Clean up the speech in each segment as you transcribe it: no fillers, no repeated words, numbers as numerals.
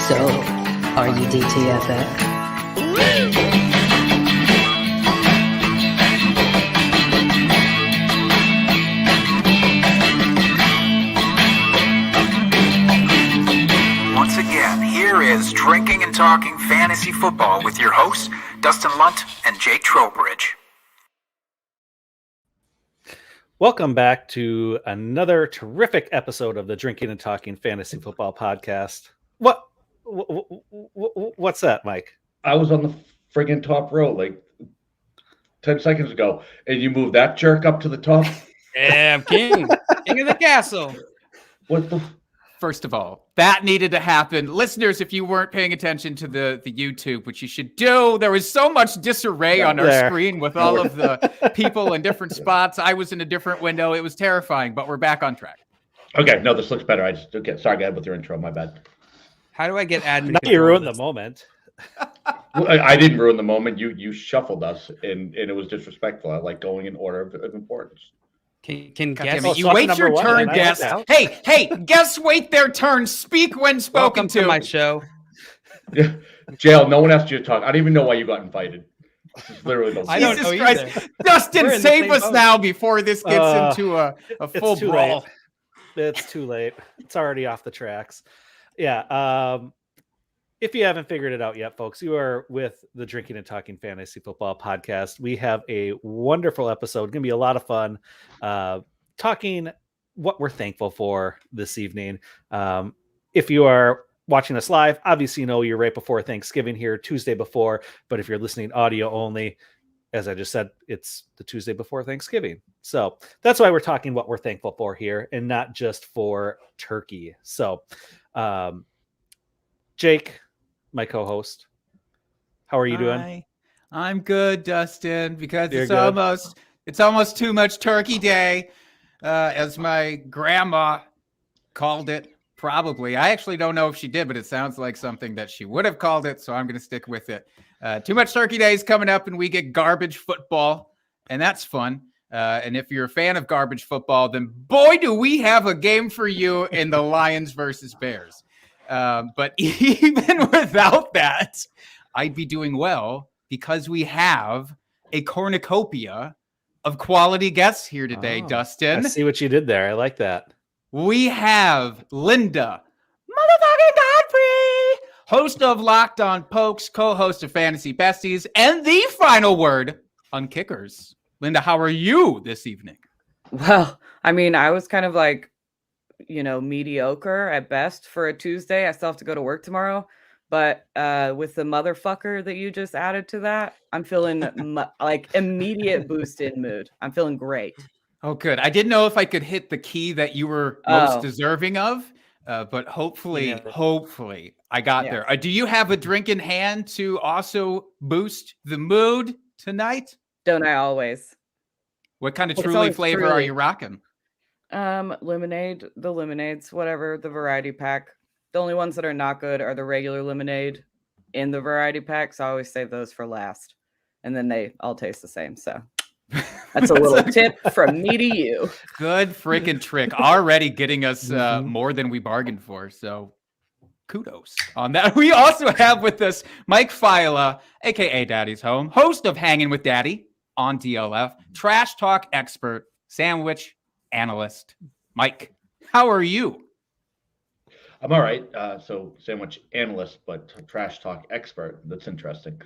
So, are you DTFF? Once again, here is Drinking and Talking Fantasy Football with your hosts, Dustin Lunt and Jake Trowbridge. Welcome back to another terrific episode of the Drinking and Talking Fantasy Football podcast. What's that, Mike? I was on the friggin' top row like 10 seconds ago, and you moved that jerk up to the top? Yeah, I'm king of the castle. What the... First of all, that needed to happen. Listeners, if you weren't paying attention to the YouTube, which you should do, there was so much disarray on our screen with all of the people in different spots. I was in a different window. It was terrifying, but we're back on track. Okay, no, this looks better. Sorry, go ahead with your intro. My bad. How do I get admin? Now you ruined the moment. I didn't ruin the moment. You shuffled us, and it was disrespectful. I like going in order of importance. Can guests you wait your turn, guests? Hey, guests wait their turn. Speak when spoken to. My show. Yeah, JL, no one asked you to talk. I don't even know why you got invited. This is literally the I don't know either. Dustin, save us now before this gets into a full brawl. It's too late. It's already off the tracks. Yeah. If you haven't figured it out yet, folks, you are with the Drinking and Talking Fantasy Football podcast. We have a wonderful episode. Going to be a lot of fun talking what we're thankful for this evening. If you are watching us live, obviously, you know, you're right before Thanksgiving here, Tuesday before. But if you're listening audio only, as I just said, it's the Tuesday before Thanksgiving. So that's why we're talking what we're thankful for here and not just for turkey. So, Jake, my co-host, how are you doing? I'm good, Dustin, because You're it's almost too much turkey day, as my grandma called it. Probably. I actually don't know if she did, but it sounds like something that she would have called it, so I'm going to stick with it. Too much turkey day is coming up, and we get garbage football, and that's fun. And if you're a fan of garbage football, then boy, do we have a game for you in the Lions versus Bears. But even without that, I'd be doing well because we have a cornucopia of quality guests here today, Dustin. I see what you did there. I like that. We have Linda motherfucking Godfrey, host of Locked On Pokes, co-host of Fantasy Besties, and the final word on kickers. Linda, how are you this evening? Well, I mean, I was kind of like, mediocre at best for a Tuesday. I still have to go to work tomorrow. But with the motherfucker that you just added to that, I'm feeling like immediate boost in mood. I'm feeling great. Oh, good. I didn't know if I could hit the key that you were most deserving of, but hopefully I got there. Do you have a drink in hand to also boost the mood tonight? Don't I always? What kind of Truly flavor are you rocking? Lemonade, the lemonades, whatever, the variety pack. The only ones that are not good are the regular lemonade in the variety pack. So I always save those for last. And then they all taste the same. So that's a little tip from me to you. Good freaking trick. Already getting us more than we bargained for. So kudos on that. We also have with us Mike Faiella, a.k.a. Daddy's Home, host of Hanging with Daddy on DLF, trash talk expert, sandwich analyst. Mike, how are you? I'm all right. So sandwich analyst, but trash talk expert. That's interesting.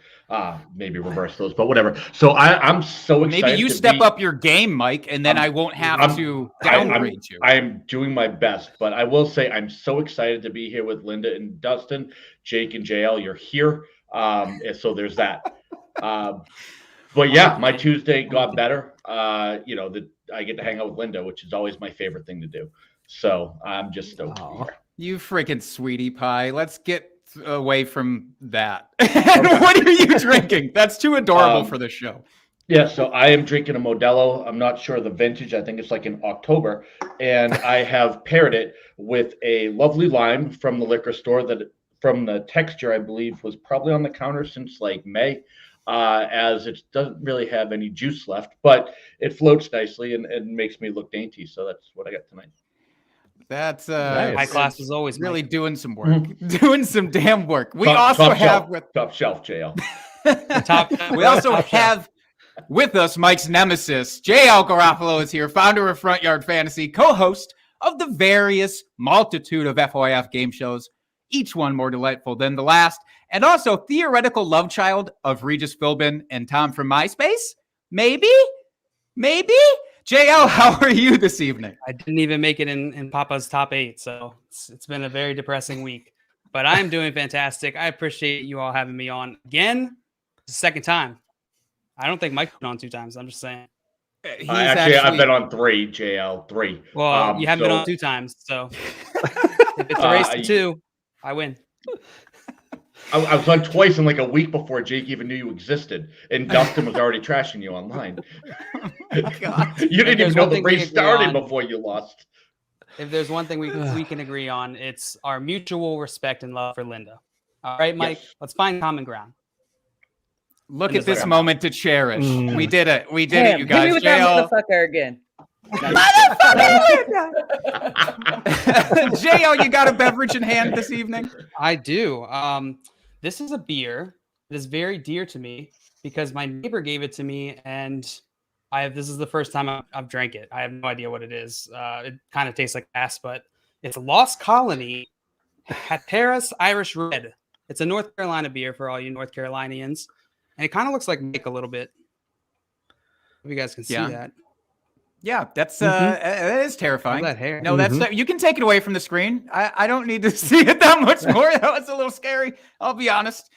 Maybe reverse those, but whatever. So I'm so excited. Maybe you step up your game, Mike, and then I won't have to downgrade you. I'm doing my best, but I will say I'm so excited to be here with Linda and Dustin, Jake and JL. You're here. And so there's that. But yeah, my Tuesday got better. I get to hang out with Linda, which is always my favorite thing to do. So I'm just stoked to be here. You freaking sweetie pie. Let's get away from that. And what are you drinking? That's too adorable for the show. Yeah, so I am drinking a Modelo. I'm not sure the vintage. I think it's like in October. And I have paired it with a lovely lime from the liquor store that from the texture, I believe, was probably on the counter since like May. As it doesn't really have any juice left, but it floats nicely and makes me look dainty. So that's what I got tonight. That's Nice. High class is always really Mike. doing some work. Doing some damn work. We Top also have shelf, with top shelf, JL. we also top shelf. have with us Mike's nemesis, JL Garofalo is here, founder of Front Yard Fantasy, co-host of the various multitude of FYF game shows, each one more delightful than the last, and also theoretical love child of Regis Philbin and Tom from MySpace. Maybe? JL, how are you this evening? I didn't even make it in Papa's top 8, so it's been a very depressing week. But I'm doing fantastic. I appreciate you all having me on again. It's the second time. I don't think Mike's been on 2 times. I'm just saying. He's I've been on 3, JL, 3. Well, you haven't been on 2 times, so if it's a race to 2, I win. I was on twice in like a week before Jake even knew you existed, and Dustin was already trashing you online. God. You didn't even there's know one the thing we race agree started on- before you lost. If there's one thing we can agree on, it's our mutual respect and love for Linda. All right, Mike, Yes. let's find common ground. Look And at this it's like- moment to cherish. Mm. We did it. We did Damn, it, you hit me guys. with that JL, motherfucker again. JL, you got a beverage in hand this evening? I do. This is a beer that is very dear to me because my neighbor gave it to me, and this is the first time I've drank it. I have no idea what it is. It kind of tastes like ass, but it's Lost Colony Hatteras Irish Red. It's a North Carolina beer for all you North Carolinians, and it kind of looks like Mike a little bit. If you guys can see Yeah. that. Yeah, that's that is terrifying. All that hair. No, that's you can take it away from the screen. I don't need to see it that much more. That was a little scary. I'll be honest.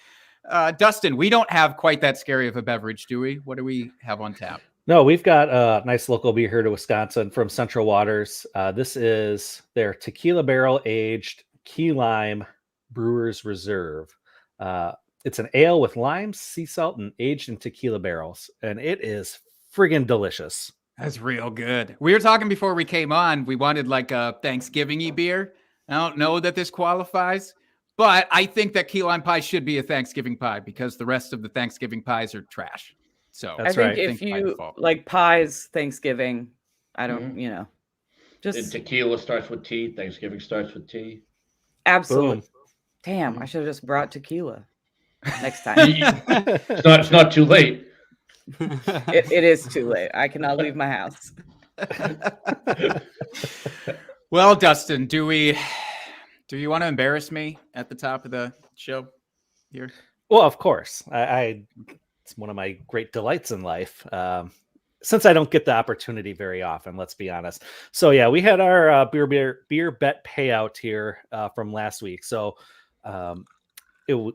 Dustin, we don't have quite that scary of a beverage, do we? What do we have on tap? No, we've got a nice local beer here to Wisconsin from Central Waters. This is their tequila barrel aged key lime Brewers Reserve. It's an ale with lime, sea salt, and aged in tequila barrels, and it is friggin' delicious. That's real good. We were talking before we came on. We wanted like a Thanksgiving-y beer. I don't know that this qualifies, but I think that key lime pie should be a Thanksgiving pie because the rest of the Thanksgiving pies are trash. So That's I right. think I if think by you default. like pies Thanksgiving, I don't, And just tequila starts with T. Thanksgiving starts with T. absolutely. Boom. Damn, I should have just brought tequila next time. It's not too late. It is too late. I cannot leave my house. Well, Dustin, do you want to embarrass me at the top of the show here? Well, of course. It's one of my great delights in life. Since I don't get the opportunity very often, let's be honest. So yeah, we had our beer bet payout here from last week. So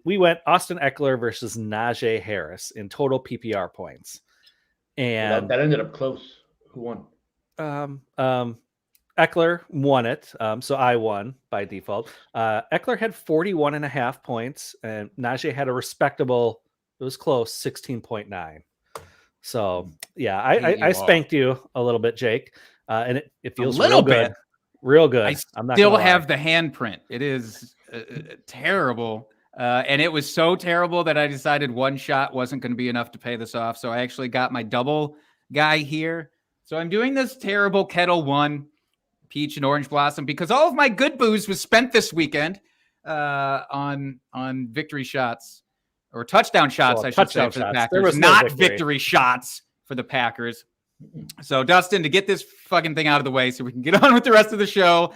we went Austin Eckler versus Najee Harris in total PPR points, and That ended up close. Who won? Eckler won it. So I won by default. Eckler had 41.5 points, and Najee had a respectable, it was close, 16.9. So yeah, I spanked you a little bit, Jake. And it feels little real good. bit. Real good. I I'm not still gonna lie. have the handprint. It is terrible. And it was so terrible that I decided one shot wasn't going to be enough to pay this off. So I actually got my double guy here. So I'm doing this terrible Kettle One Peach and Orange Blossom because all of my good booze was spent this weekend on victory shots or touchdown shots, Well, I should say, touchdown for the shots. There Packers, was no not victory. victory shots for the Packers. So Dustin, to get this fucking thing out of the way so we can get on with the rest of the show,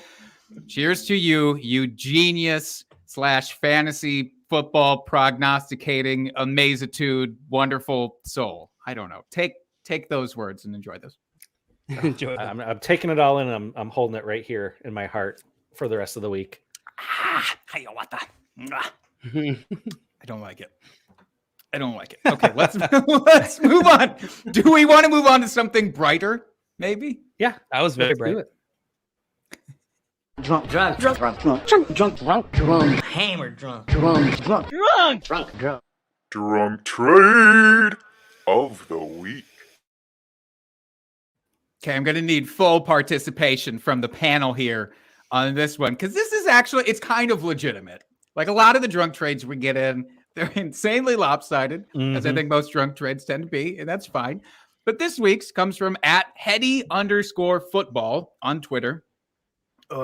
cheers to you, you genius / fantasy football prognosticating amazitude, wonderful soul. I don't know. Take those words and enjoy those. Enjoy them. I'm taking it all in. And I'm holding it right here in my heart for the rest of the week. Hiawatha. I don't like it. Okay, let's move on. Do we want to move on to something brighter? Maybe. Yeah, That was very let's do bright. it. Drunk, hammered drunk. Drunk trade of the week. Okay, I'm going to need full participation from the panel here on this one because this is actually, it's kind of legitimate. Like a lot of the drunk trades we get in, they're insanely lopsided, as I think most drunk trades tend to be, and that's fine. But this week's comes from @Heady_football on Twitter.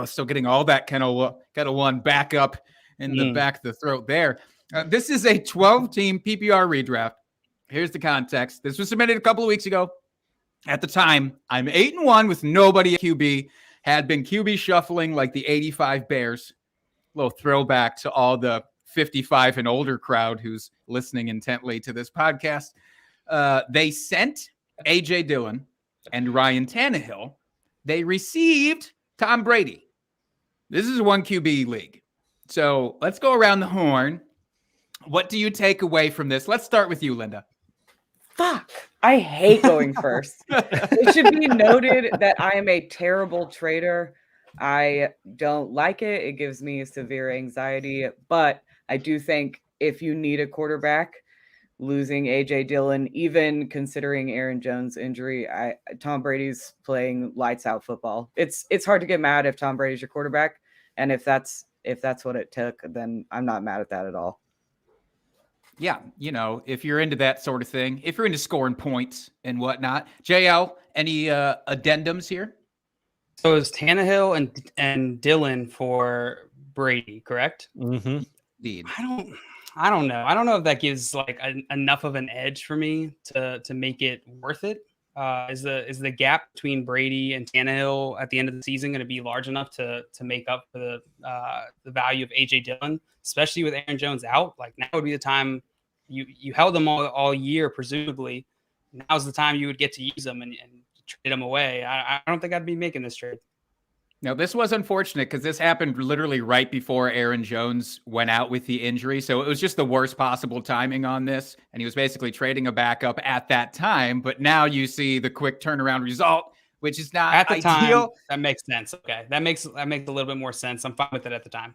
Still getting all that kind of one back up in the back of the throat there. This is a 12-team PPR redraft. Here's the context. This was submitted a couple of weeks ago. At the time, I'm 8-1 with nobody at QB. Had been QB shuffling like the 85 Bears. Little throwback to all the 55 and older crowd who's listening intently to this podcast. They sent A.J. Dillon and Ryan Tannehill. They received Tom Brady. This is a 1 QB league. So let's go around the horn. What do you take away from this? Let's start with you, Linda. Fuck. I hate going first. It should be noted that I am a terrible trader. I don't like it. It gives me severe anxiety. But I do think if you need a quarterback, losing A.J. Dillon, even considering Aaron Jones' injury, Tom Brady's playing lights out football. It's hard to get mad if Tom Brady's your quarterback. And if that's what it took, then I'm not mad at that at all. Yeah, if you're into that sort of thing, if you're into scoring points and whatnot. JL, any addendums here? So it's Tannehill and Dillon for Brady, correct? Mm-hmm. Indeed. I don't know. I don't know if that gives like enough of an edge for me to make it worth it. Is the gap between Brady and Tannehill at the end of the season going to be large enough to make up for the value of AJ Dillon, especially with Aaron Jones out? Like now would be the time you held them all year, presumably. Now's the time you would get to use them and trade them away. I don't think I'd be making this trade. Now, this was unfortunate because this happened literally right before Aaron Jones went out with the injury. So it was just the worst possible timing on this. And he was basically trading a backup at that time. But now you see the quick turnaround result, which is not at the ideal. time. That makes sense. Okay. That makes a little bit more sense. I'm fine with it at the time.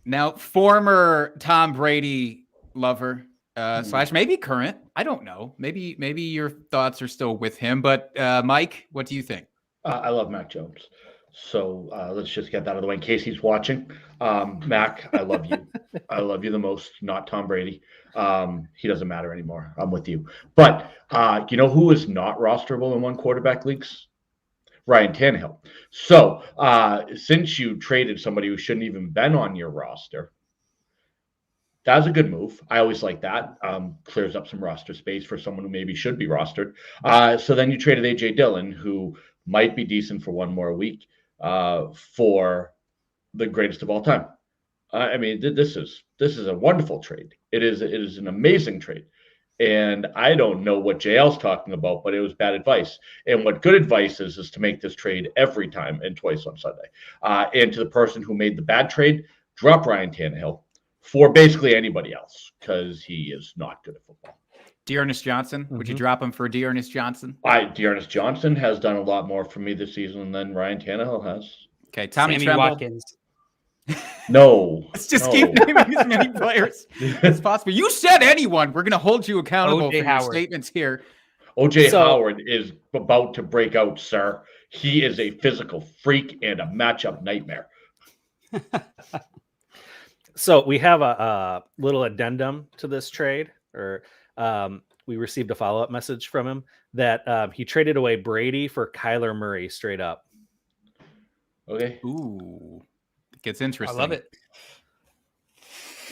Now, former Tom Brady lover / maybe current. I don't know. Maybe your thoughts are still with him. But Mike, what do you think? I love Mac Jones. So let's just get that out of the way in case he's watching. Mac, I love you. I love you the most, not Tom Brady. He doesn't matter anymore. I'm with you. But you know who is not rosterable in 1 quarterback leagues? Ryan Tannehill. So since you traded somebody who shouldn't even been on your roster, that was a good move. I always like that. Clears up some roster space for someone who maybe should be rostered. So then you traded A.J. Dillon, who might be decent for 1 more week, for the greatest of all time. I mean, this is a wonderful trade. It is an amazing trade. And I don't know what JL's talking about, but it was bad advice. And what good advice is to make this trade every time and twice on Sunday. And to the person who made the bad trade, drop Ryan Tannehill for basically anybody else because he is not good at football. Dearness Johnson. Would you drop him for Dearness Johnson? Dearness Johnson has done a lot more for me this season than Ryan Tannehill has. Okay, Tommy Sammy Tremble. Watkins. No. Let's just keep naming as many players as possible. You said anyone. We're going to hold you accountable for your statements here. O.J. Howard is about to break out, sir. He is a physical freak and a matchup nightmare. So we have a little addendum to this trade, or we received a follow-up message from him that he traded away Brady for Kyler Murray straight up. Okay. Ooh, it gets interesting. I love it.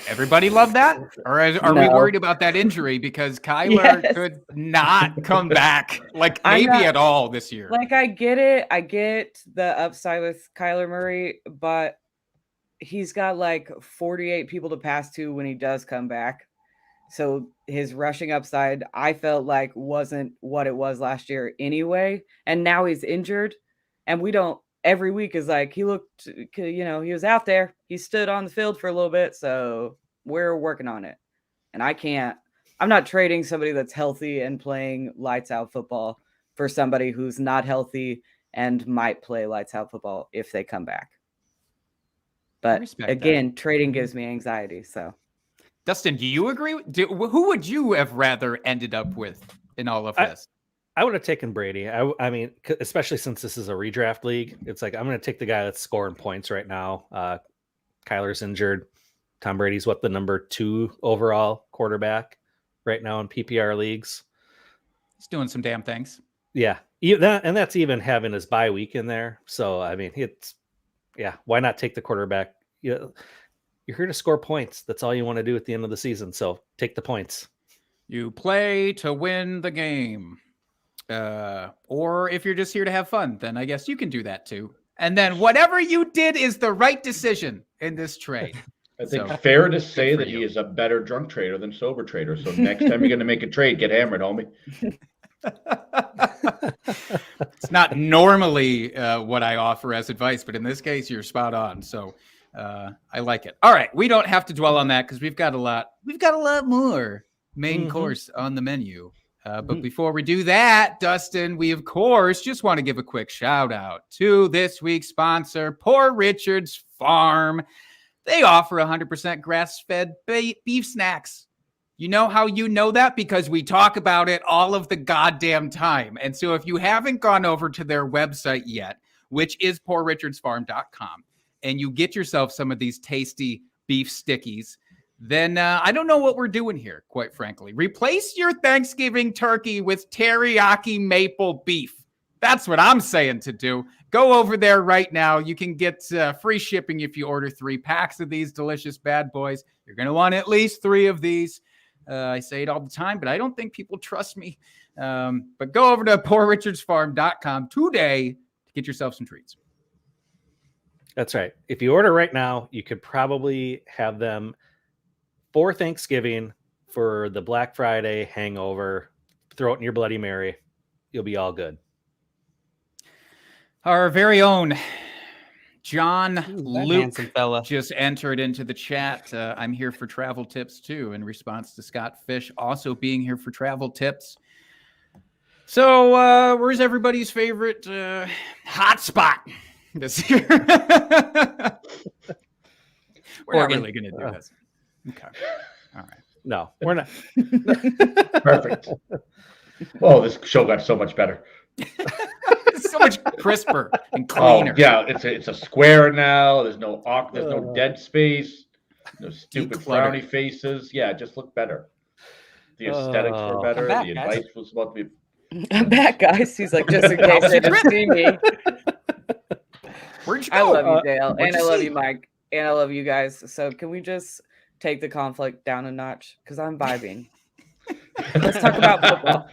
Everybody love that? Or are we worried about that injury? Because Kyler could not come back, like maybe at all this year. Like, I get it. I get the upside with Kyler Murray, but he's got like 48 people to pass to when he does come back. So his rushing upside, I felt like wasn't what it was last year anyway. And now he's injured. And we don't, every week is like, he looked, he was out there. He stood on the field for a little bit. So we're working on it. And I'm not trading somebody that's healthy and playing lights out football for somebody who's not healthy and might play lights out football if they come back. But again, trading gives me anxiety. So, Dustin, do you agree? Who would you have rather ended up with in all of this? I would have taken Brady. I mean, especially since this is a redraft league, it's like I'm going to take the guy that's scoring points right now. Kyler's injured. Tom Brady's the number 2 overall quarterback right now in PPR leagues. He's doing some damn things. Yeah, and that's even having his bye week in there. So I mean, Yeah, why not take the quarterback? You're here to score points. That's all you want to do at the end of the season. So take the points. You play to win the game. Or if you're just here to have fun, then I guess you can do that too. And then whatever you did is the right decision in this trade. I think So, fair to say for that you. he is a better drunk trader than sober trader. So next time you're going to make a trade, get hammered, homie. It's not normally what I offer as advice, but in this case, you're spot on. So I like it. All right, we don't have to dwell on that because we've got a lot more main course on the menu. But before we do that, Dustin, we of course just want to give a quick shout out to this week's sponsor, Poor Richard's Farm. They offer 100% grass-fed beef snacks. You know how you know that? Because we talk about it all of the goddamn time. And so if you haven't gone over to their website yet, which is poorrichardsfarm.com, and you get yourself some of these tasty beef stickies, then I don't know what we're doing here, quite frankly. Replace your Thanksgiving turkey with teriyaki maple beef. That's what I'm saying to do. Go over there right now. You can get free shipping if you order 3 packs of these delicious bad boys. You're going to want at least 3 of these. I say it all the time, but I don't think people trust me. But go over to poorrichardsfarm.com today to get yourself some treats. That's right. If you order right now, you could probably have them for Thanksgiving, for the Black Friday hangover. Throw it in your Bloody Mary. You'll be all good. Our very own John Luke handsome fella. just entered into the chat. I'm here for travel tips too, in response to Scott Fish also being here for travel tips. So where's everybody's favorite hot spot this year? We're not really going to do this. Okay. All right. No, we're not. Perfect. Oh, this show got so much better. It's so much crisper and Oh cleaner. yeah, it's a square now. There's no dead space. No stupid Declutter. frowny faces. Yeah, it just looked better. The aesthetics were better. I'm back, The guys. advice was about to be. I'm back, guys. He's like, just in case they didn't see me. Where'd you I go? love you, Dale. what'd And you I love see? you, Mike. And I love you guys. So can we just take the conflict down a notch? Because I'm vibing. Let's talk about football.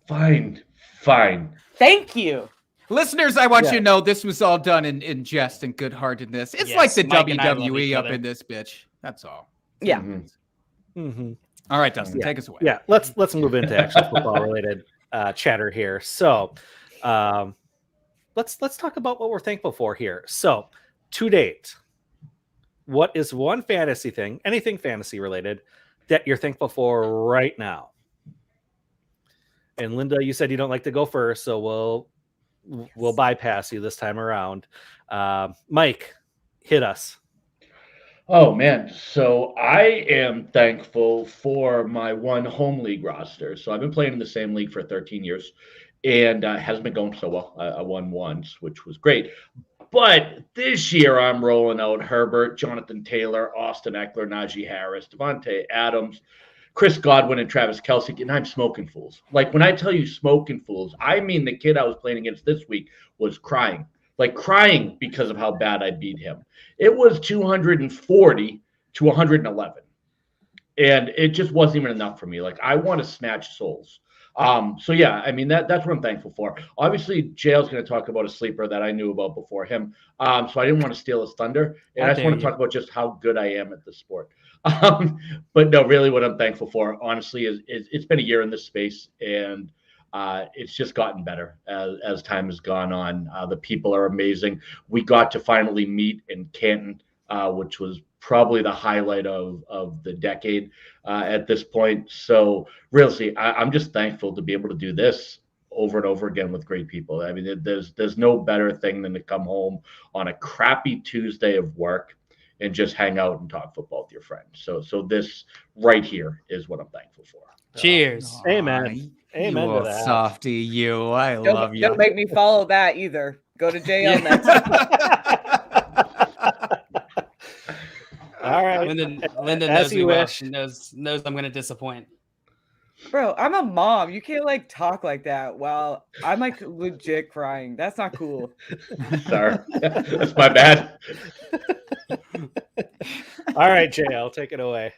Fine. Thank you. Listeners, I want you to know this was all done in jest and good-heartedness. It's Yes, like the Mike and I love WWE each up other. in this bitch. That's all. Yeah. Mhm. All right, Dustin, take us away. Yeah, let's move into actual football related chatter here. So let's talk about what we're thankful for here. So to date, what is one fantasy thing, anything fantasy related, that you're thankful for right now? And Linda, you said you don't like to go first, so we'll bypass you this time around. Mike, hit us. Oh man, so I am thankful for my one home league roster. So I've been playing in the same league for 13 years, and hasn't been going so well. I won once, which was great. But this year I'm rolling out Herbert, Jonathan Taylor, Austin Eckler, Najee Harris, Devontae Adams, Chris Godwin, and Travis Kelce, and I'm smoking fools. Like when I tell you smoking fools, I mean the kid I was playing against this week was crying because of how bad I beat him. It was 240 to 111. And it just wasn't even enough for me. Like I want to snatch souls. So yeah, I mean that's what I'm thankful for. Obviously, JL's going to talk about a sleeper that I knew about before him. So I didn't want to steal his thunder, and I just want to talk about just how good I am at the sport. But no, really, what I'm thankful for, honestly, is it's been a year in this space, and it's just gotten better as time has gone on. The people are amazing. We got to finally meet in Canton, which was probably the highlight of the decade at this point. So really, I'm just thankful to be able to do this over and over again with great people. I mean, there's no better thing than to come home on a crappy Tuesday of work and just hang out and talk football with your friends. So this right here is what I'm thankful for. Cheers. Amen. Amen You to that. softy, you. I love you. Don't make me follow that either. Go to JL next. All right. Linda As knows me you well. wish. She knows I'm going to disappoint. Bro, I'm a mom. You can't like talk like that while I'm like legit crying. That's not cool. Sorry, that's my bad. All right, JL, take it away.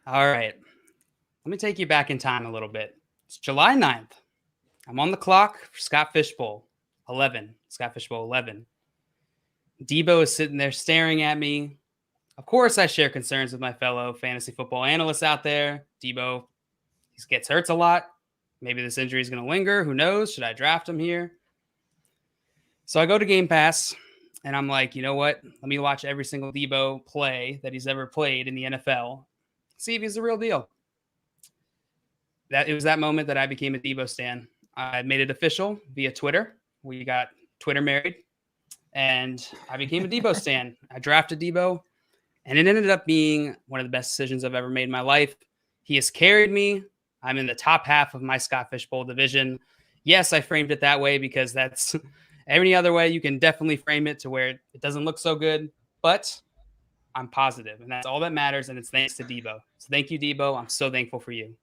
All right. Let me take you back in time a little bit. It's July 9th. I'm on the clock for Scott Fish Bowl 11. Scott Fish Bowl 11. Debo is sitting there staring at me. Of course, I share concerns with my fellow fantasy football analysts out there. Debo, he gets hurt a lot. Maybe this injury is going to linger. Who knows? Should I draft him here? So I go to Game Pass, and I'm like, you know what? Let me watch every single Debo play that he's ever played in the NFL. See if he's the real deal. It was that moment that I became a Debo stan. I made it official via Twitter. We got Twitter married, and I became a Debo stan. I drafted Debo, and it ended up being one of the best decisions I've ever made in my life. He has carried me. I'm in the top half of my Scott Fish Bowl division. Yes, I framed it that way because that's any other way you can definitely frame it to where it doesn't look so good, but I'm positive, and that's all that matters, and it's thanks to Debo. So thank you, Debo. I'm so thankful for you.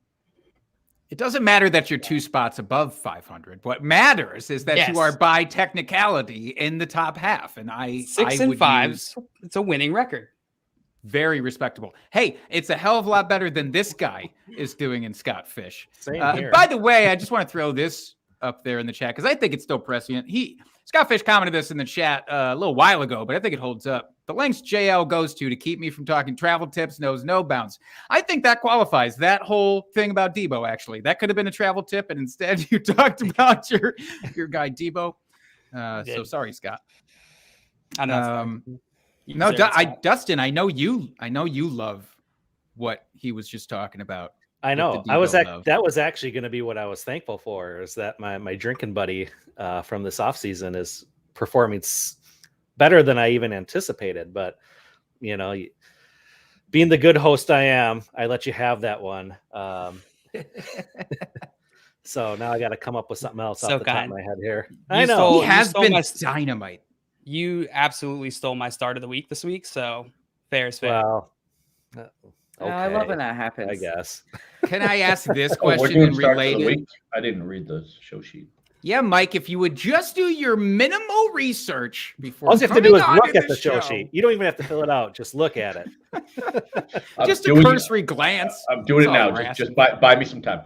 It doesn't matter that you're 2 spots above 500. What matters is that you are by technicality in the top half. And 6 and 5. It's a winning record. Very respectable. Hey, it's a hell of a lot better than this guy is doing in Scott Fish. Same here. By the way, I just want to throw this up there in the chat because I think it's still prescient. Scott Fish commented this in the chat a little while ago, but I think it holds up. The lengths JL goes to keep me from talking travel tips knows no bounds. I think that qualifies. That whole thing about Debo, actually. That could have been a travel tip, and instead you talked about your guy Debo. So sorry, Scott. I'm not sorry. No, Dustin, I know you love what he was just talking about. I know. That was actually going to be what I was thankful for, is that my drinking buddy from this offseason is performing better than I even anticipated. But, being the good host I am, I let you have that one. So now I got to come up with something else off the top of my head here. I know. He has been dynamite. You absolutely stole my start of the week this week, so fair is fair. Well, okay. I love when that happens. I guess. Can I ask this we're question doing and start of the relate it? week? I didn't read the show sheet. Yeah, Mike, if you would just do your minimal research before. All you have to do is look at the show sheet. You don't even have to fill it out. Just look at it. Just a cursory glance. I'm doing it now. Just buy me some time.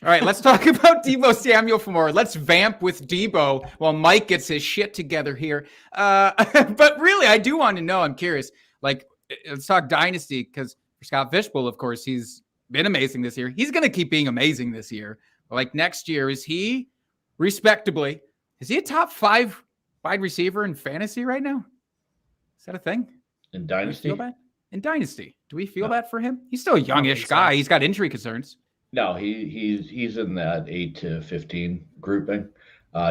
All right, let's talk about Debo Samuel for more. Let's vamp with Debo while Mike gets his shit together here. But really, I do want to know, I'm curious, let's talk Dynasty, because for Scott Fish Bowl, of course, he's been amazing this year. He's going to keep being amazing this year. Next year, is he a top 5 wide receiver in fantasy right now? Is that a thing? In Dynasty? In Dynasty. Do we feel that for him? He's still a youngish guy. He's got injury concerns. No, he's in that 8 to 15 grouping.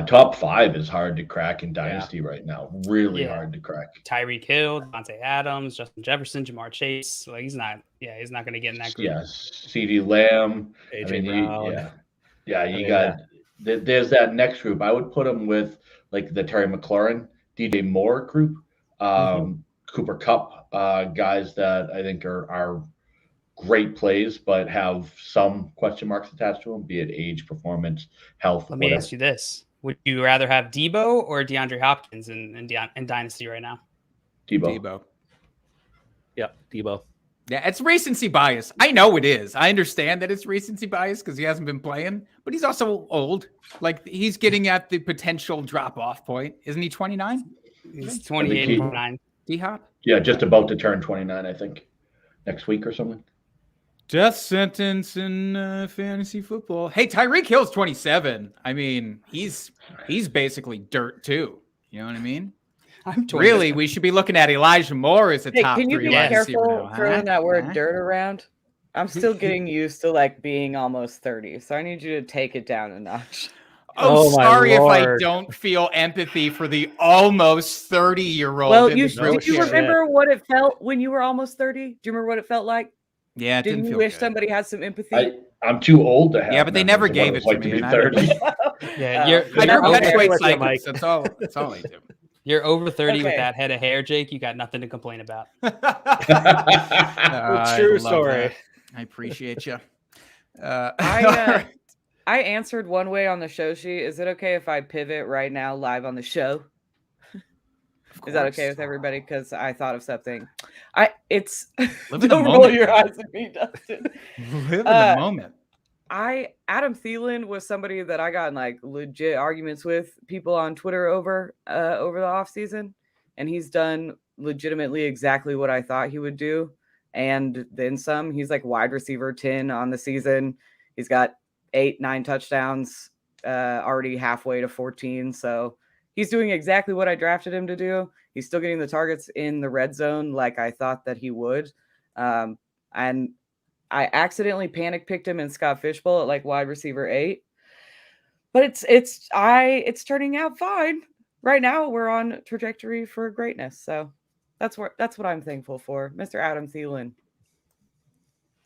Top 5 is hard to crack in Dynasty right now. Really hard to crack. Tyreek Hill, Devontae Adams, Justin Jefferson, Jamar Chase. He's not going to get in that group. Yes, CeeDee Lamb, AJ Brown. There's that next group. I would put him with the Terry McLaurin, DJ Moore group, Cooper Kupp, guys that I think are great plays, but have some question marks attached to them, be it age, performance, health. Let me ask you this. Would you rather have Debo or DeAndre Hopkins in Dynasty right now? Debo. Yep, Debo. Yeah, it's recency bias. I know it is. I understand that it's recency bias because he hasn't been playing, but he's also old. He's getting at the potential drop-off point. Isn't he 29? He's 28, 29. D-Hop? Yeah, just about to turn 29, I think, next week or something. Death sentence in fantasy football. Hey, Tyreek Hill's 27. I mean, he's basically dirt too. You know what I mean? Really, we should be looking at Elijah Moore as a top 3 Can you be careful throwing that word dirt around? I'm still getting used to being almost 30, so I need you to take it down a notch. Oh, sorry if I don't feel empathy for the almost 30-year-old. Well, did you remember what it felt when you were almost 30? Do you remember what it felt like? Yeah, it didn't you wish somebody had some empathy? I'm too old to have. Yeah, but they never gave it to me. 30. Yeah, I perpetuate cycles. That's all I do. You're over 30 with that head of hair, Jake. You got nothing to complain about. True story. I appreciate you. I answered one way on the show sheet. Is it okay if I pivot right now live on the show? Is that okay with everybody? Because I thought of something. It's Live in the don't roll moment, your man. eyes at me, Dustin. Live in the moment. Adam Thielen was somebody that I got in like legit arguments with people on Twitter over the offseason, and he's done legitimately exactly what I thought he would do, and then some. He's like wide receiver 10 on the season. He's got 8-9 touchdowns, already halfway to 14. So he's doing exactly what I drafted him to do. He's still getting the targets in the red zone like I thought that he would. And I accidentally panic picked him in Scott Fishbowl at like wide receiver 8. But it's turning out fine. Right now we're on trajectory for greatness. So that's what I'm thankful for. Mr. Adam Thielen.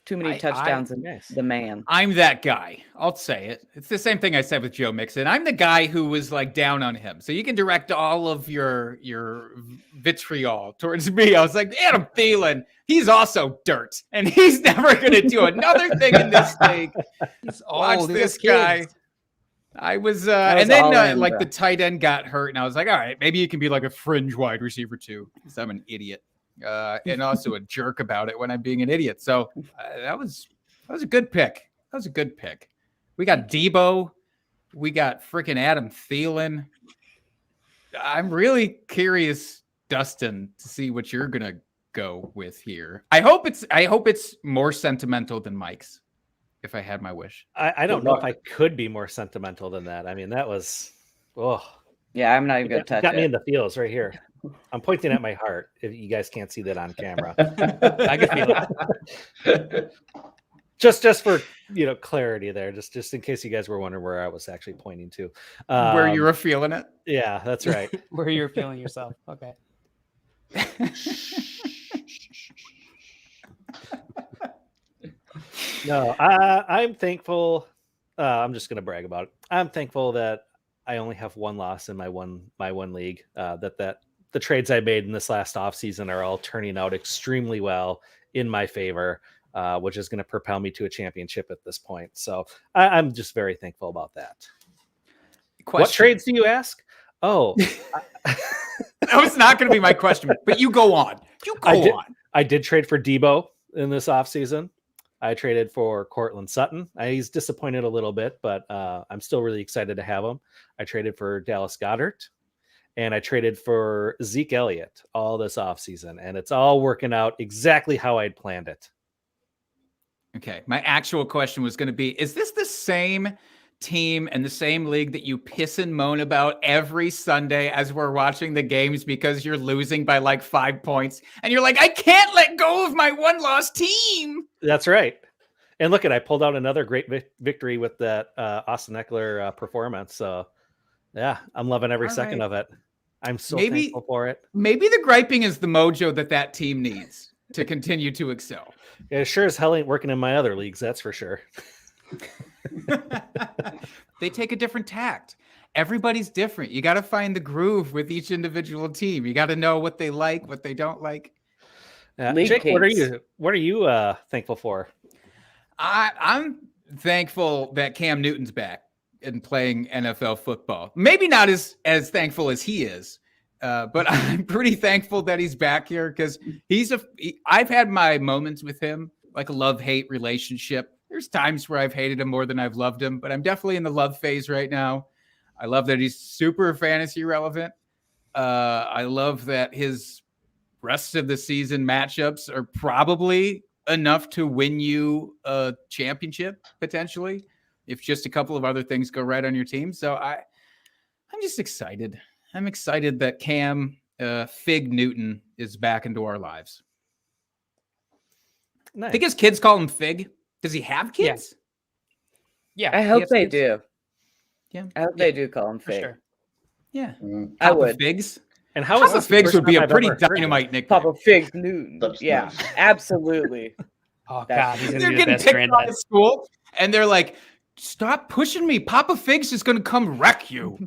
Too many touchdowns and the man. I'm that guy. I'll say it. It's the same thing I said with Joe Mixon. I'm the guy who was like down on him. So you can direct all of your vitriol towards me. I was like, Adam Thielen, he's also dirt. And he's never going to do another thing in this league. Watch this guy. I was and then like the tight end got hurt. And I was like, all right, maybe you can be like a fringe wide receiver too. Because I'm an idiot. And also a jerk about it when I'm being an idiot. So that was a good pick. That was a good pick. We got Debo. We got freaking Adam Thielen. I'm really curious, Dustin, to see what you're gonna go with here. I hope it's more sentimental than Mike's. If I had my wish, I don't know if I could be more sentimental than that. I mean, that was yeah. I'm not even gonna touch it. Got me in the feels right here. I'm pointing at my heart. If you guys can't see that on camera, I can feel it. Just for clarity there, just in case you guys were wondering where I was actually pointing to, where you were feeling it. Yeah, that's right. Where you're feeling yourself. Okay. No, I'm thankful. I'm just gonna brag about it. I'm thankful that I only have one loss in my one league. That the trades I made in this last offseason are all turning out extremely well in my favor, which is going to propel me to a championship at this point. So I'm just very thankful about that. What trades do you ask? Oh, that was not going to be my question, but you go on. I did trade for Debo in this offseason. I traded for Cortland Sutton. He's disappointed a little bit, but I'm still really excited to have him. I traded for Dallas Goedert. And I traded for Zeke Elliott all this offseason. And it's all working out exactly how I'd planned it. Okay. My actual question was going to be, is this the same team and the same league that you piss and moan about every Sunday as we're watching the games because you're losing by like 5 points? And you're like, I can't let go of my one-loss team. That's right. And look, I pulled out another great victory with that Austin Eckler performance. So, yeah, I'm loving every second of it. I'm so thankful for it. Maybe the griping is the mojo that team needs to continue to excel. Yeah, sure as hell ain't working in my other leagues, that's for sure. They take a different tact. Everybody's different. You got to find the groove with each individual team. You got to know what they like, what they don't like. Jake, what are you thankful for? I'm thankful that Cam Newton's back and playing NFL football. Maybe not as thankful as he is, but I'm pretty thankful that he's back here because I've had my moments with him, like a love-hate relationship. There's times where I've hated him more than I've loved him, but I'm definitely in the love phase right now. I love that he's super fantasy relevant. I love that his rest of the season matchups are probably enough to win you a championship potentially, if just a couple of other things go right on your team. So I'm just excited. I'm excited that Cam Fig Newton is back into our lives. Nice. I think his kids call him Fig. Does he have kids? Yeah. I hope they do. Yeah. I hope they do call him Fig. Sure. Yeah. I would. Figs. And how Papa Figs would be a pretty dynamite nickname. Papa Figs Newton. That's yeah, nice. Absolutely. Oh God, he's They're gonna be the getting best kicked granddad. out of school, and they're like, "Stop pushing me! Papa Figs is going to come wreck you."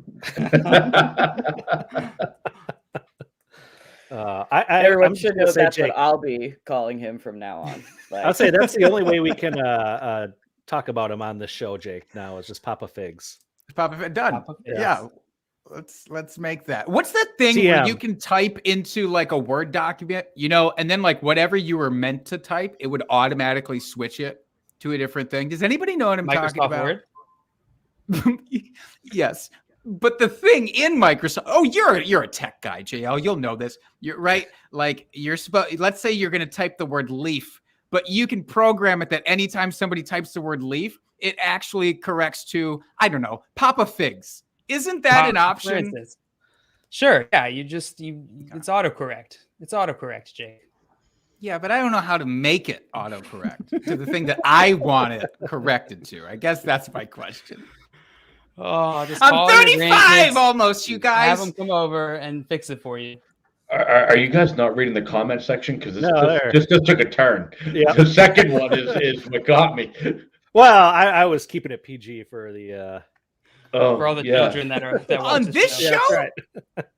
Everyone should know that's what I'll be calling him from now on. I'll say that's the only way we can talk about him on the show, Jake. Now it's just Papa Figs. Papa done. Papa Figs. Yeah. Let's make that. What's that thing where you TM. can type into like a Word document, and then like whatever you were meant to type, it would automatically switch it to a different thing. Does anybody know what I'm talking Microsoft about? Word. Yes. But the thing in Microsoft, you're a tech guy, JL. You'll know this. You're right. Like you're supposed. Let's say you're going to type the word leaf, but you can program it that anytime somebody types the word leaf, it actually corrects to, I don't know, Papa Figs. Isn't that an For option? instance. Sure. Yeah. It's autocorrect. It's autocorrect, Jake. Yeah, but I don't know how to make it autocorrect to the thing that I want it corrected to. I guess that's my question. Oh, just I'm call your 35 grandkids, almost, you guys. Have them come over and fix it for you. Are you guys not reading the comment section? Because No, this just took a turn. Yeah. The second one is what got me. Well, I was keeping it PG for the. For all the children that On watch the this Yeah, show? that's right.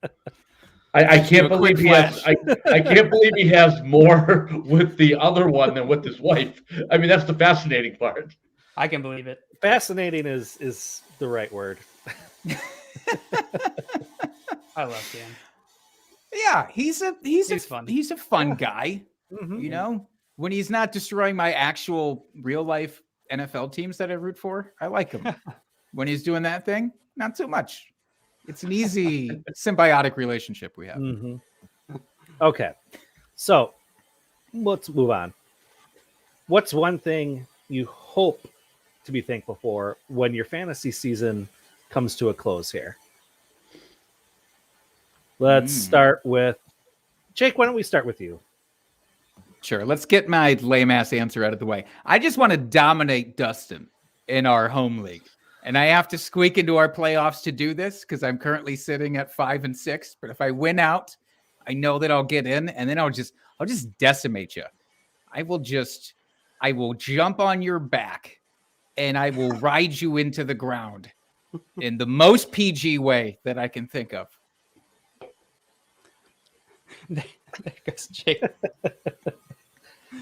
I Do can't a believe quick he has. flash. I can't believe he has more with the other one than with his wife. I mean, that's the fascinating part. I can believe it. Fascinating is the right word. I love Dan. Yeah, he's fun. He's a fun guy. Mhm. When he's not destroying my actual real life NFL teams that I root for, I like him. When he's doing that thing, not so much. It's an easy symbiotic relationship we have. Mhm. Okay, so let's move on. What's one thing you hope to be thankful for when your fantasy season comes to a close here? Let's start with Jake. Why don't we start with you? Sure. Let's get my lame ass answer out of the way. I just want to dominate Dustin in our home league. And I have to squeak into our playoffs to do this because I'm currently sitting at 5-6. But if I win out, I know that I'll get in, and then I'll just decimate you. I will jump on your back, and I will ride you into the ground in the most PG way that I can think of. There goes Jake.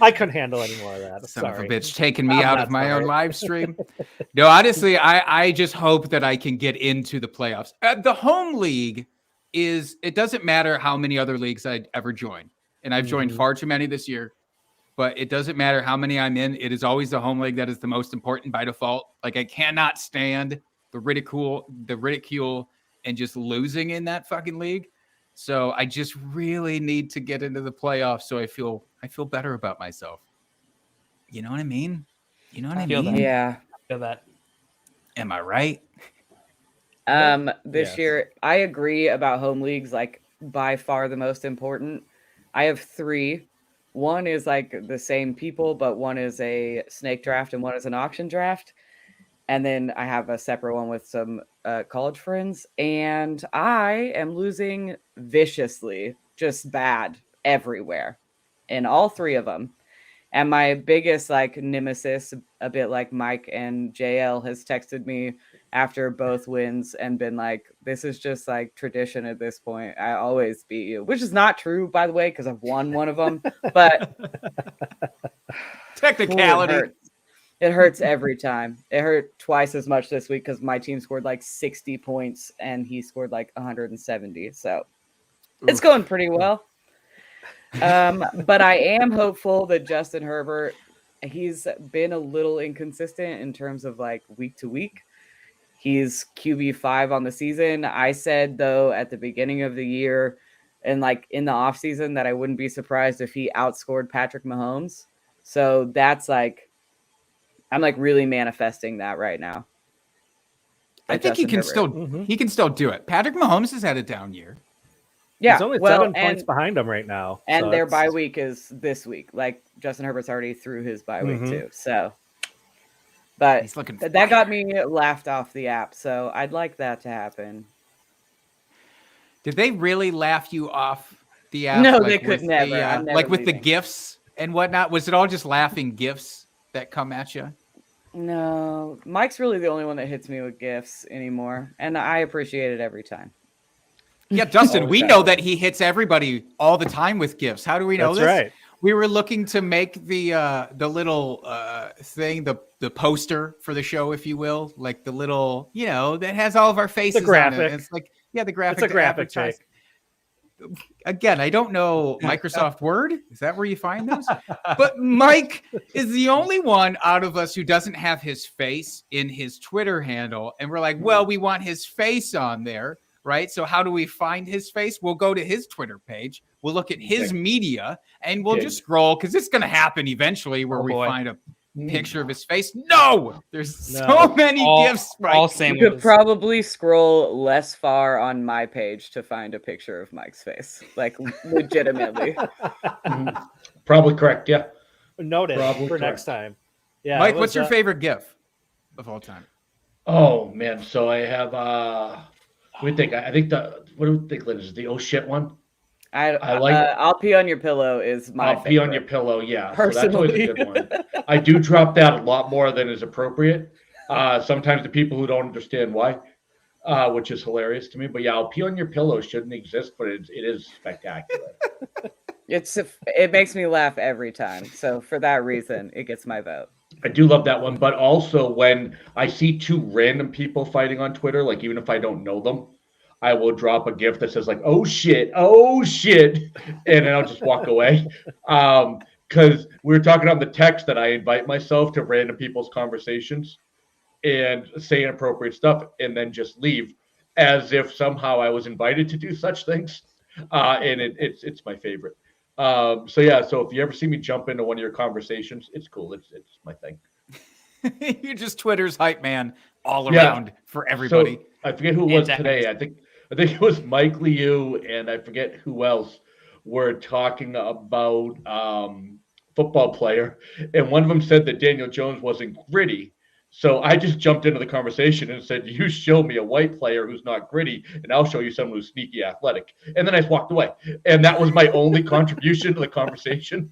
I couldn't handle any more of that. Son Sorry. of a bitch taking me I'm out not of my sorry. own live stream. No, honestly, I just hope that I can get into the playoffs. The home league it doesn't matter how many other leagues I'd ever join. And I've joined far too many this year, but it doesn't matter how many I'm in. It is always the home league that is the most important by default. Like I cannot stand the ridicule and just losing in that fucking league. So I just really need to get into the playoffs so I feel better about myself. You know what I mean? You know what I feel mean? that. Yeah. Feel that. Am I right? This Yes. year, I agree about home leagues, like by far the most important. I have 3. One is like the same people, but one is a snake draft and one is an auction draft. And then I have a separate one with some college friends. And I am losing viciously, just bad everywhere in all 3 of them. And my biggest like nemesis, a bit like Mike and JL, has texted me after both wins and been like, this is just like tradition at this point. I always beat you, which is not true, by the way, because I've won one of them. But Technicality. It hurts every time. It hurt twice as much this week because my team scored like 60 points and he scored like 170. So it's going pretty well. But I am hopeful that Justin Herbert, he's been a little inconsistent in terms of like week to week. He's QB5 on the season. I said, though, at the beginning of the year and like in the offseason that I wouldn't be surprised if he outscored Patrick Mahomes. So that's like, I'm like really manifesting that right now. I think he can still do it. Patrick Mahomes has had a down year. Yeah, He's only 7 points behind him right now. And so their that's- bye week is this week. Like Justin Herbert's already through his bye week too. So, but He's looking that got me laughed off the app. So I'd like that to happen. Did they really laugh you off the app? No, like they could with never. the, I'm never like with the leaving. gifts and whatnot. Was it all just laughing gifts that come at you? No, Mike's really the only one that hits me with gifts anymore, and I appreciate it every time. Yeah, Dustin, Always we that know way. that he hits everybody all the time with gifts. How do we know That's this? right. we were looking to make the little thing, the poster for the show, if you will, like the little, that has all of our faces graphic. on it. It's like, the graphic. It's a graphic, Jake. Again, I don't know Microsoft Word. Is that where you find those? But Mike is the only one out of us who doesn't have his face in his Twitter handle. And we're like, well, we want his face on there, right? So how do we find his face? We'll go to his Twitter page. We'll look at his media and we'll just scroll because it's going to happen eventually where we find a picture of his face. No, there's so many gifts. Right? All You could probably scroll less far on my page to find a picture of Mike's face, like legitimately. Probably correct. Yeah. Noted Probably for correct. next time. Yeah, Mike, what's your favorite GIF of all time? Oh man, so I have. What do you think? I think what do you think, Linda? Is the oh shit one? I like. I'll pee on your pillow is my. I'll pee on your pillow. Yeah, personally. so that's always a good one. I do drop that a lot more than is appropriate. Sometimes the people who don't understand why, which is hilarious to me. But yeah, I'll pee on your pillow shouldn't exist, but it is spectacular. It makes me laugh every time. So for that reason, it gets my vote. I do love that one, but also when I see two random people fighting on Twitter, like even if I don't know them, I will drop a GIF that says like, oh shit, and then I'll just walk away. Because we were talking on the text that I invite myself to random people's conversations and say inappropriate stuff and then just leave as if somehow I was invited to do such things. And it's my favorite. So if you ever see me jump into one of your conversations, it's cool. It's my thing. You're just Twitter's hype man all around for everybody. So, I forget who it was today. I think it was Mike Liu and I forget who else were talking about football player, and one of them said that Daniel Jones wasn't gritty. So I just jumped into the conversation and said, "You show me a white player who's not gritty, and I'll show you someone who's sneaky athletic." And then I walked away, and that was my only contribution to the conversation.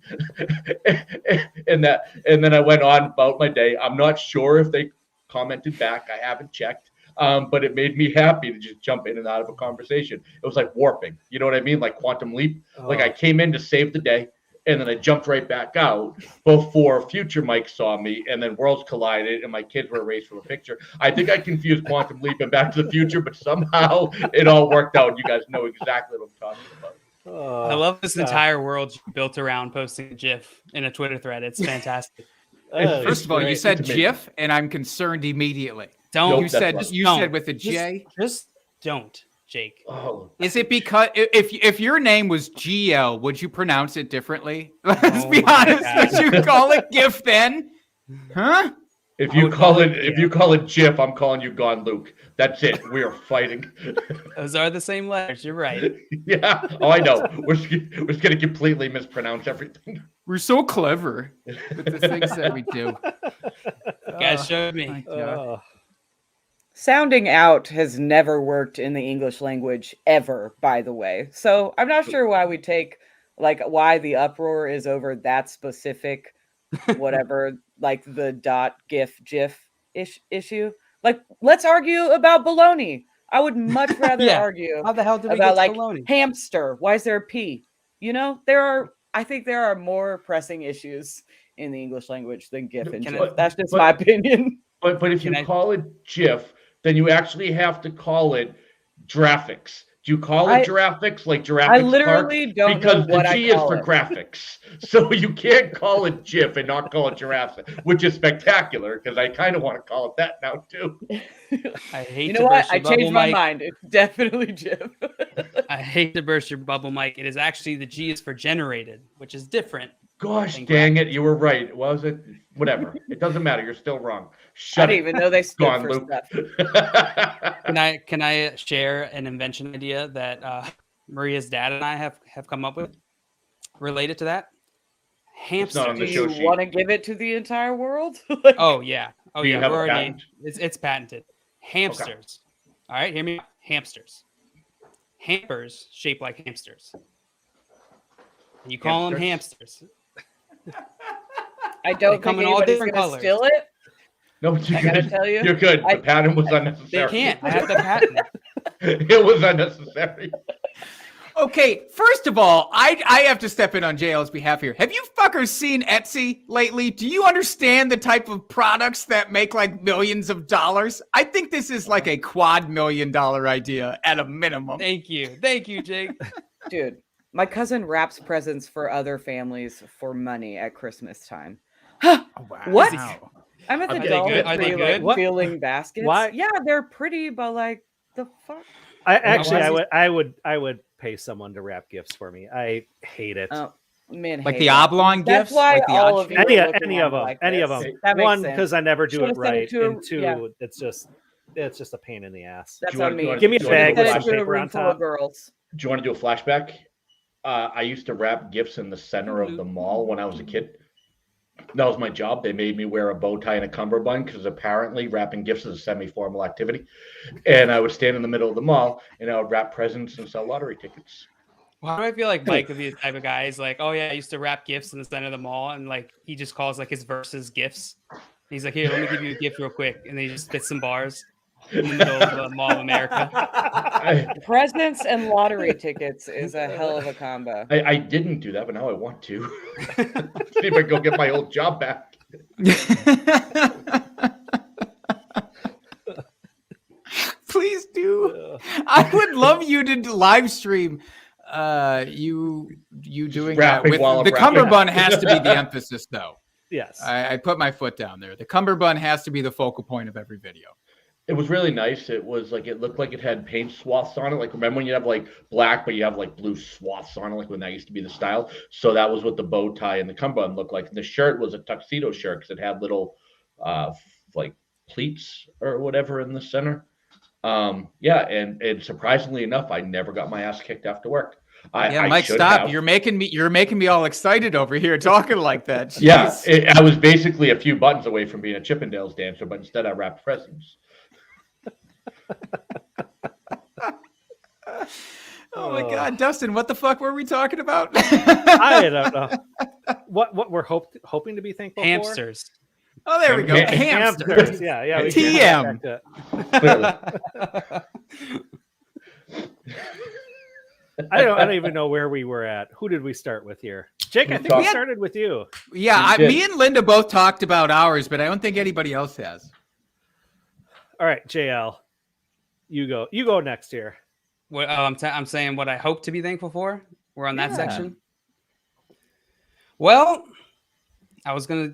and then I went on about my day. I'm not sure if they commented back. I haven't checked. But it made me happy to just jump in and out of a conversation. It was like warping. You know what I mean? Like quantum leap. Like I came in to save the day, and then I jumped right back out before future Mike saw me, and then worlds collided, and my kids were erased from a picture. I think I confused quantum leap and Back to the Future, but somehow it all worked out. You guys know exactly what I'm talking about. I love this entire world built around posting a GIF in a Twitter thread. It's fantastic. First of all, you said GIF, and I'm concerned immediately. Don't. You said with a J. Just don't, Jake. Oh. Is it because if your name was GL, would you pronounce it differently? Let's be honest. Would you call it GIF then? Huh? If you call it GIF, I'm calling you Gone Luke. That's it. We are fighting. Those are the same letters. You're right. Yeah. Oh, I know. We're just gonna completely mispronounce everything. We're so clever with the things that we do. You guys showed me. Sounding out has never worked in the English language ever, by the way. So I'm not sure why why the uproar is over that specific, whatever, like the .gif issue. Like, let's argue about baloney. I would much rather argue how the hell did we about get baloney? Hamster. Why is there a P? I think there are more pressing issues in the English language than GIF and GIF. That's just my opinion. But if you call it GIF, then you actually have to call it graphics. Do you call it graphics like Jurassic Park? I literally don't know what because the G is for graphics. So you can't call it GIF and not call it Jurassic, which is spectacular because I kind of want to call it that now too. I hate you know what? I changed my mind. It's definitely GIF. I hate to burst your bubble, Mike. It is actually the G is for generated, which is different. Gosh dang it, you were right. Was it? Whatever. It doesn't matter. You're still wrong. I didn't even know they stood for stuff. Can I share an invention idea that Maria's dad and I have come up with related to that? Hamster. Do you want to give it to the entire world? Oh yeah. It's patented. Hamsters. Okay. All right, hear me out. Hamsters. Hampers shaped like hamsters. You call them hamsters. I don't think anybody's going to steal it. No, I gotta tell you, you're good. The patent was unnecessary. They can't. I have the patent. It was unnecessary. Okay, first of all, I have to step in on JL's behalf here. Have you fuckers seen Etsy lately? Do you understand the type of products that make like millions of dollars? I think this is like a quad $1 million idea at a minimum. Thank you, Jake. Dude, my cousin wraps presents for other families for money at Christmas time. Wow. What? Wow. I'm at the Are they Dollar good? Are they Tree, good? like, What? filling baskets. Why? Yeah, they're pretty, but like the fuck. I would pay someone to wrap gifts for me. I hate it. Oh, man, Like hate the it. oblong That's gifts? why Like the all odd of you shape? are any looking of at me them, like any of this. them. That makes One, sense. because I never do Should've it sent it right, to a- and two, yeah. it's just a pain in the ass. That's Do you on want- me. do you want- Give me a do you want bag to with do a some Send it to a paper room on full of top. girls. Do you want to do a flashback? I used to wrap gifts in the center of the mall when I was a kid. That was my job. They made me wear a bow tie and a cummerbund because apparently wrapping gifts is a semi-formal activity. And I would stand in the middle of the mall and I would wrap presents and sell lottery tickets. Why do I feel like Mike would be the type of guy? He's like, oh yeah, I used to wrap gifts in the center of the mall, and like he just calls like his verses gifts. He's like, here, let me give you a gift real quick, and then he just spits some bars in the middle of the Mall of America. Presents and lottery tickets is a hell of a combo. I didn't do that, but now I want to. See if I can go get my old job back. Please do. I would love you to live stream you doing that Rapping with while I'm the rapping. cummerbund has to be the emphasis though. Yes. I put my foot down there. The cummerbund has to be the focal point of every video. It was really nice. It was like, it looked like it had paint swaths on it. Like, remember when you have like black, but you have like blue swaths on it, like when that used to be the style. So that was what the bow tie and the cummerbund looked like. And the shirt was a tuxedo shirt because it had little like pleats or whatever in the center. Yeah, and surprisingly enough, I never got my ass kicked after work. I Mike, should stop. have. You're making me all excited over here talking like that. Jeez. Yeah, I was basically a few buttons away from being a Chippendales dancer, but instead I wrapped presents. Oh my God, Dustin, what the fuck were we talking about? I don't know what we're hoping to be thankful Hamsters. Oh, there we go. for. Hamsters. Yeah. we TM. can get back to it. I don't even know where we were at. Who did we start with here? Jake, I think we started with you. Yeah, We did. me and Linda both talked about ours, but I don't think anybody else has. All right, JL, you go. You go next here. What I'm saying what I hope to be thankful for. We're on that Yeah. section. Well, I was gonna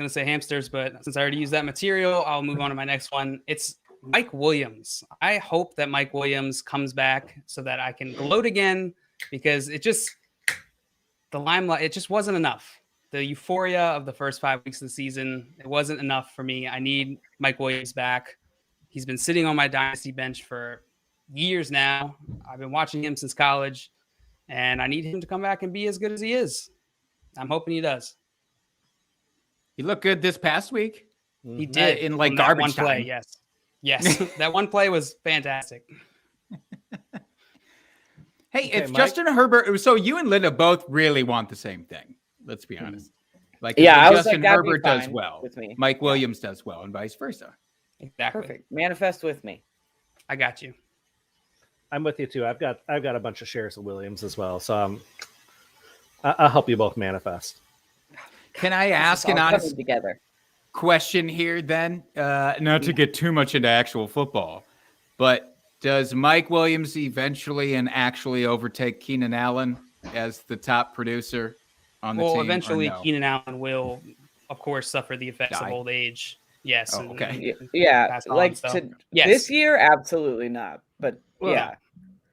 say hamsters, but since I already used that material, I'll move on to my next one. It's Mike Williams. I hope that Mike Williams comes back so that I can gloat again, because the limelight, it just wasn't enough. The euphoria of the first 5 weeks of the season, it wasn't enough for me. I need Mike Williams back. He's been sitting on my dynasty bench for years now. I've been watching him since college, and I need him to come back and be as good as he is. I'm hoping he does. He looked good this past week. He did in like on that garbage one play. time. Yes. That one play was fantastic. Hey, Okay, if Mike? Justin Herbert, so you and Linda both really want the same thing. Let's be honest. Like, Yeah, if I was Justin like, that'd be Herbert does fine well, with me. Mike Williams does well, and vice versa. Exactly. Perfect. Manifest with me. I got you. I'm with you too. I've got a bunch of shares of Williams as well, so I'll help you both manifest. Can I ask It's an all honest coming together. question here then? Not to get too much into actual football, but does Mike Williams eventually and actually overtake Keenan Allen as the top producer on the team? Well, or eventually no? Keenan Allen will, of course, suffer the effects Die. of old age. Yes. Oh, and- okay. Yeah, pass on, like so, to yes. this year, absolutely not. But Well, yeah,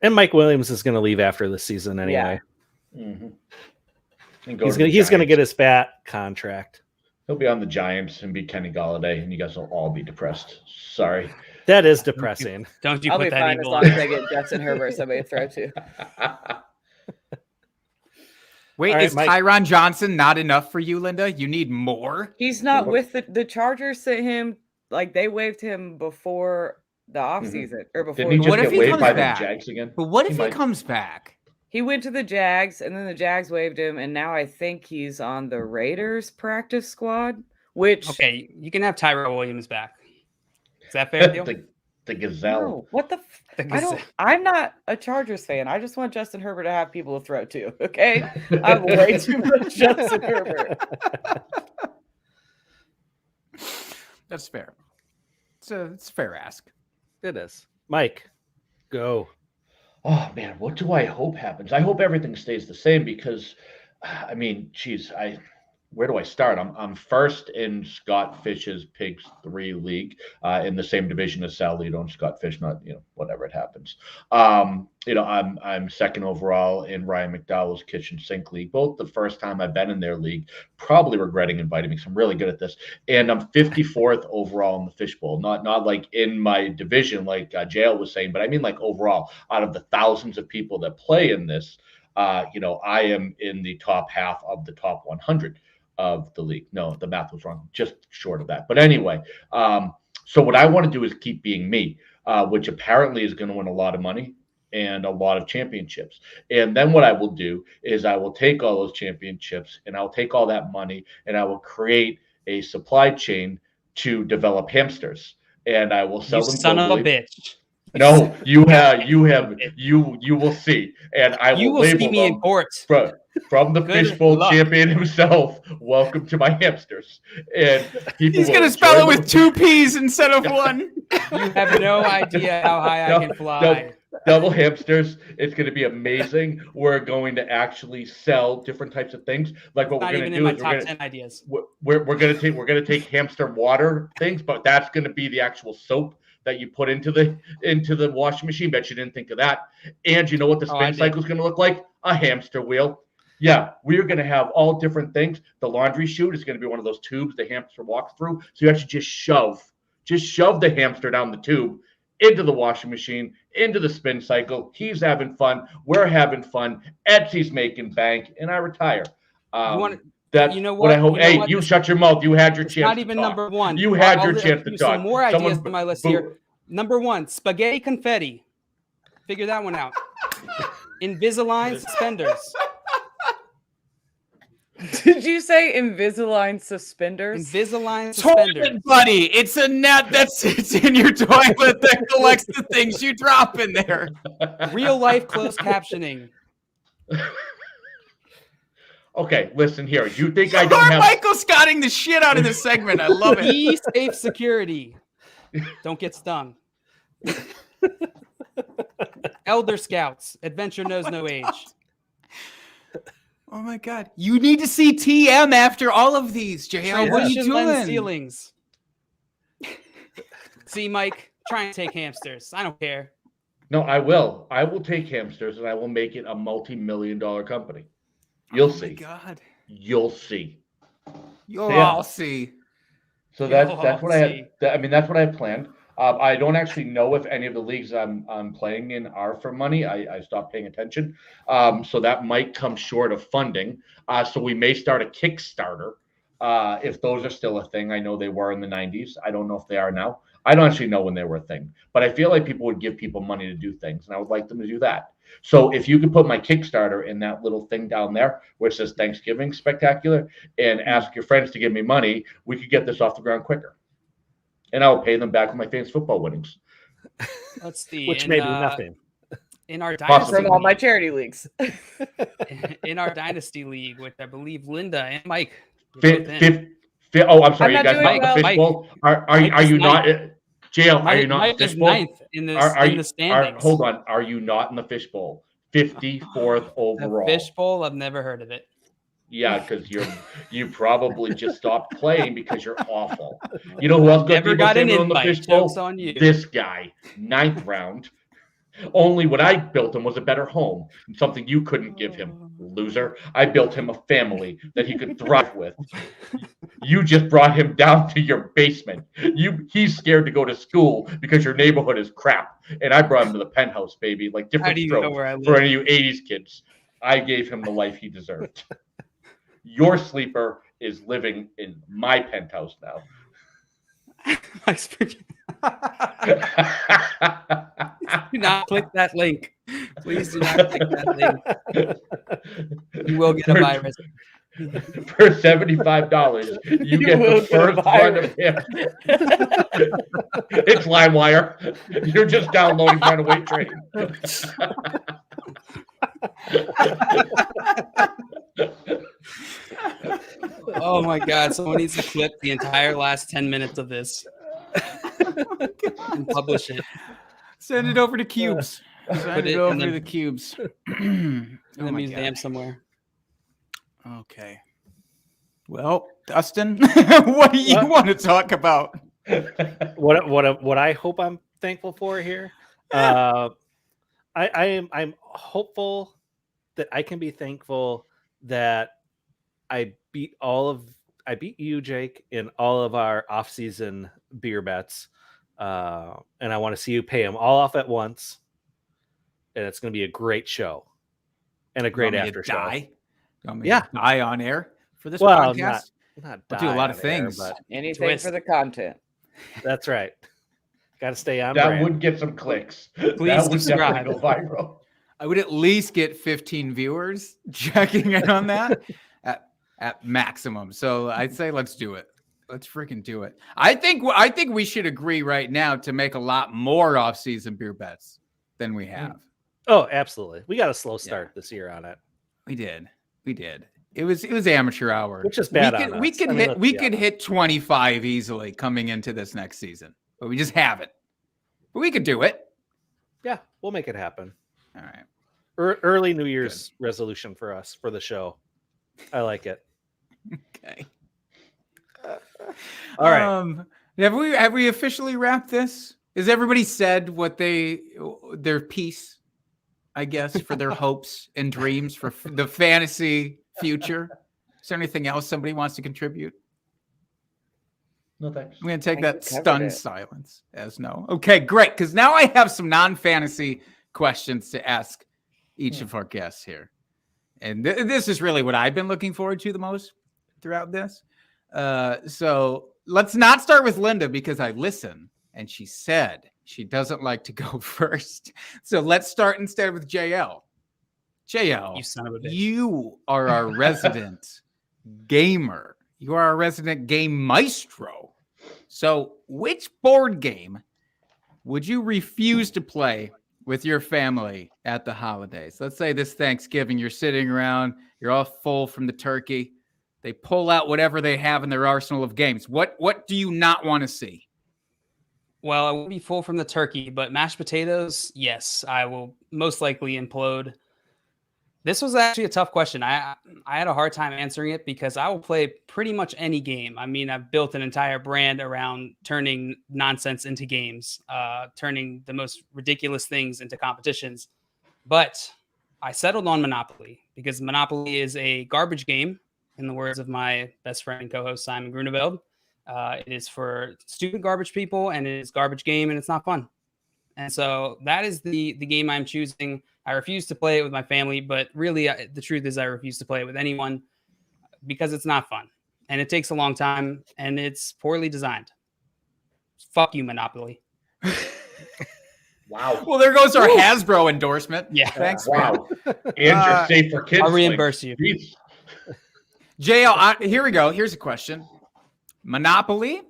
And Mike Williams is going to leave after this season anyway. Mm-hmm. He's going to get his fat contract. He'll be on the Giants and be Kenny Galladay, and you guys will all be depressed. Sorry. That is depressing. Don't you I'll put be that fine as eagle long on. as I get Justin Herbert somebody to throw to. Wait, All right, is Mike. Tyron Johnson not enough for you, Linda? You need more? He's not with the Chargers. Sent him like they waived him before the offseason or before. Didn't he What just if get he waived comes by back? the Jags again? But what if he might. comes back? He went to the Jags, and then the Jags waived him, and now I think he's on the Raiders practice squad. Which Okay, you can have Tyrell Williams back. Is that fair deal? The Gazelle. No, what the? The I don't. Gazelle. I'm not a Chargers fan. I just want Justin Herbert to have people to throw to. Okay, I have way too much Justin Herbert. That's fair. It's a fair ask. It is. Mike, go. Oh man, what do I hope happens? I hope everything stays the same because, I mean, geez, where do I start? I'm first in Scott Fish's Pigs 3 league, in the same division as Sal Lito and Scott Fish. Not whatever it happens. I'm second overall in Ryan McDowell's Kitchen Sink league. Both the first time I've been in their league, probably regretting inviting me because I'm really good at this. And I'm 54th overall in the Fishbowl. Not like in my division like JL was saying, but I mean like overall out of the thousands of people that play in this. I am in the top half of the top 100 of the league. No, the math was wrong, just short of that. But anyway, so what I want to do is keep being me, which apparently is going to win a lot of money and a lot of championships. And then what I will do is I will take all those championships and I'll take all that money and I will create a supply chain to develop hamsters. And I will sell You them son of a globally. bitch. No, you will see. And I You will label see me them in court. from the Good Fishbowl luck. champion himself. Welcome to my hamsters. And people He's will going to spell it enjoy with 2 P's instead of 1. You have no idea how high I can fly. double hamsters. It's going to be amazing. We're going to actually sell different types of things. Like what Not we're going even to in do my is top 10 ideas. we're going to take hamster water things, but that's going to be the actual soap that you put into the washing machine. Bet you didn't think of that. And you know what the spin cycle is going to look like? A hamster wheel. Yeah, we're going to have all different things. The laundry chute is going to be one of those tubes the hamster walks through. So you actually just shove the hamster down the tube into the washing machine, into the spin cycle. He's having fun. We're having fun. Etsy's making bank, and I retire. That's you know what I hope. You know Hey, what? you shut your mouth. You had your It's chance. not to even talk. number one. You had your I'll chance give to you talk. some more ideas Someone on my list boo- here. Number 1, spaghetti confetti. Figure that one out. Invisalign suspenders. Did you say Invisalign suspenders? Invisalign suspenders. Toilet buddy. It's a net that sits in your toilet that collects the things you drop in there. Real life closed captioning. Okay, listen here. You think I don't have? Michael Scotting the shit out of this segment. I love it. Be safe security. Don't get stung. Elder Scouts. Adventure knows no age. Oh my God. You need to see TM after all of these, JL. What are you Transition lens doing? ceilings. See, Mike, try and take hamsters. I don't care. No, I will. I will take hamsters and I will make it a multi-million-dollar company. You'll Oh see. my God. You'll see. You'll Yeah. all see. So that's You'll what I see. had. I mean, that's what I have planned. I don't actually know if any of the leagues I'm playing in are for money. I stopped paying attention. So that might come short of funding. So we may start a Kickstarter if those are still a thing. I know they were in the 90s. I don't know if they are now. I don't actually know when they were a thing. But I feel like people would give people money to do things, and I would like them to do that. So if you could put my Kickstarter in that little thing down there where it says Thanksgiving Spectacular and ask your friends to give me money, we could get this off the ground quicker. And I will pay them back with my fantasy football winnings. Let's see. Which may be nothing. In our Possibly. dynasty From all my league, charity leagues. in our dynasty league, which I believe Linda and Mike. were both in. I'm sorry, I'm you not guys doing not in the well. fishbowl? Are Mike you is not jail? Are you not in Mike the is fishbowl? 9th in the standings. Hold on. Are you not in the fishbowl? 54th The overall. fishbowl, I've never heard of it. Yeah, because you probably just stopped playing because you're awful. You know who else Never got an in the invite. fishbowl? Joke's on you. This guy, 9th round. Only what I built him was a better home, something you couldn't give him, loser. I built him a family that he could thrive with. You just brought him down to your basement. He's scared to go to school because your neighborhood is crap. And I brought him to the penthouse, baby, like How different do you know strokes where I live? for any of you 80s kids. I gave him the life he deserved. Your sleeper is living in my penthouse now. Mike's freaking- Do not click that link. Please do not click that link. You will get a virus. For $75, you get will the get a first run virus. of him. It's LimeWire. You're just downloading Runaway Train. Oh my God! Someone needs to clip the entire last 10 minutes of this and publish it. Send it over to Cubes. Send Put it it over in to the- the Cubes. In Oh the my museum God. somewhere. Okay. Well, Dustin, what do you want to talk about? What I hope I'm thankful for here. I'm hopeful that I can be thankful that I beat you, Jake, in all of our off-season beer bets, and I want to see you pay them all off at once, and it's going to be a great show and a great after show. Die? You want me Yeah. to die on air for this Well, podcast? not I'll do a die lot of on air, things. but Anything Twist. for the content. that's right. Got to stay on That brand. would get some clicks. Please That would subscribe. definitely go viral. I would at least get 15 viewers checking in on that at maximum. So I'd say let's do it. Let's freaking do it. I think we should agree right now to make a lot more off-season beer bets than we have. Oh, absolutely. We got a slow start this year on it, We did. It was amateur hour, which is bad. We could hit 25 easily coming into this next season, but we just haven't. But we could do it. Yeah, we'll make it happen. All right. Early New Year's resolution for us for the show. I like it. Okay. All right. Have we officially wrapped this? Has everybody said what their piece, I guess, for their hopes and dreams for the fantasy future? Is there anything else somebody wants to contribute? No thanks. I'm going to take I think that we covered stunned it. silence as no. Okay, great. Because now I have some non-fantasy questions to ask each of our guests here. And this is really what I've been looking forward to the most throughout this. So let's not start with Linda because I listened and she said she doesn't like to go first. So let's start instead with JL. JL, You son of a bitch. you are our resident gamer. You are our resident game maestro. So which board game would you refuse to play with your family at the holidays? Let's say this Thanksgiving, you're sitting around, you're all full from the turkey. They pull out whatever they have in their arsenal of games. What do you not want to see? Well, I will be full from the turkey, but mashed potatoes, yes, I will most likely implode. This was actually a tough question. I had a hard time answering it because I will play pretty much any game. I mean, I've built an entire brand around turning nonsense into games, turning the most ridiculous things into competitions. But I settled on Monopoly because Monopoly is a garbage game, in the words of my best friend and co-host Simon Grunewald. It is for stupid garbage people, and it is garbage game, and it's not fun. And so that is the game I'm choosing. I refuse to play it with my family, but really the truth is I refuse to play it with anyone because it's not fun, and it takes a long time, and it's poorly designed. Fuck you, Monopoly. Wow. Well, there goes our Hasbro endorsement. Yeah. Thanks, man. Wow. And you're safe for kids. I'll reimburse you. Jeez. JL, here we go. Here's a question. Monopoly,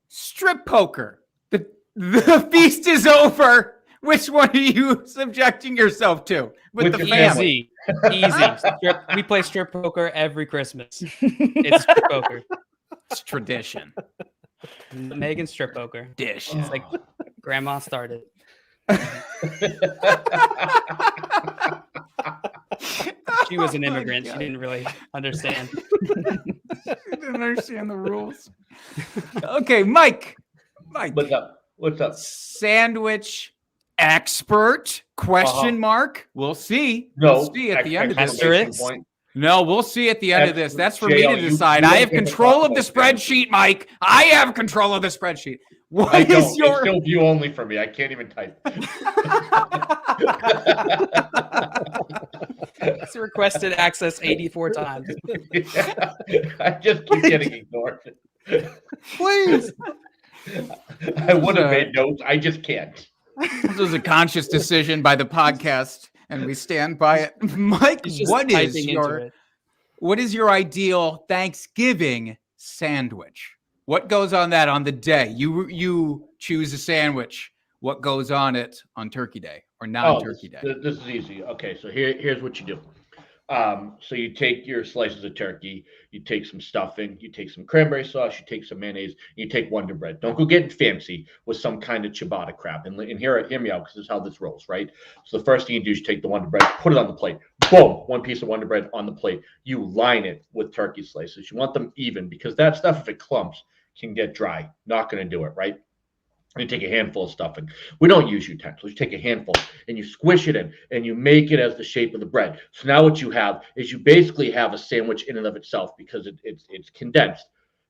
strip poker. The feast is over. Which one are you subjecting yourself to with With the your family? Easy. We play strip poker every Christmas. It's strip poker. It's tradition. Megan strip poker. Dish. It's like grandma started. She was an immigrant. She didn't really understand. Didn't understand the rules. Okay, Mike. What's up? Sandwich expert? Question mark. We'll see. No. We'll see at the end of this. Asterisk. Point. No, we'll see at the end of this. That's for me JL, to you decide. don't I have give a control fuck of the about that. spreadsheet, Mike. I have control of the spreadsheet. What I don't. is your It's still view only for me. I can't even type. It's requested access 84 times. I just keep getting ignored. please? I would have made notes. I just can't. This was a conscious decision by the podcast, and we stand by it. Mike, He's just what is typing into your it. what is your ideal Thanksgiving sandwich? What goes on that on the day? You choose a sandwich. What goes on it on Turkey Day or non-Turkey Day? This is easy. Okay, so here's what you do. So you take your slices of turkey, you take some stuffing, you take some cranberry sauce, you take some mayonnaise, you take Wonder Bread. Don't go getting fancy with some kind of ciabatta crap. And hear me out, because this is how this rolls, right? So the first thing you do is take the Wonder Bread, put it on the plate. Boom, one piece of Wonder Bread on the plate. You line it with turkey slices. You want them even, because that stuff, if it clumps, can get dry. Not going to do it, right? You take a handful of stuffing. We don't use utensils. You take a handful and you squish it in and you make it as the shape of the bread. So now what you have is you basically have a sandwich in and of itself, because it's condensed.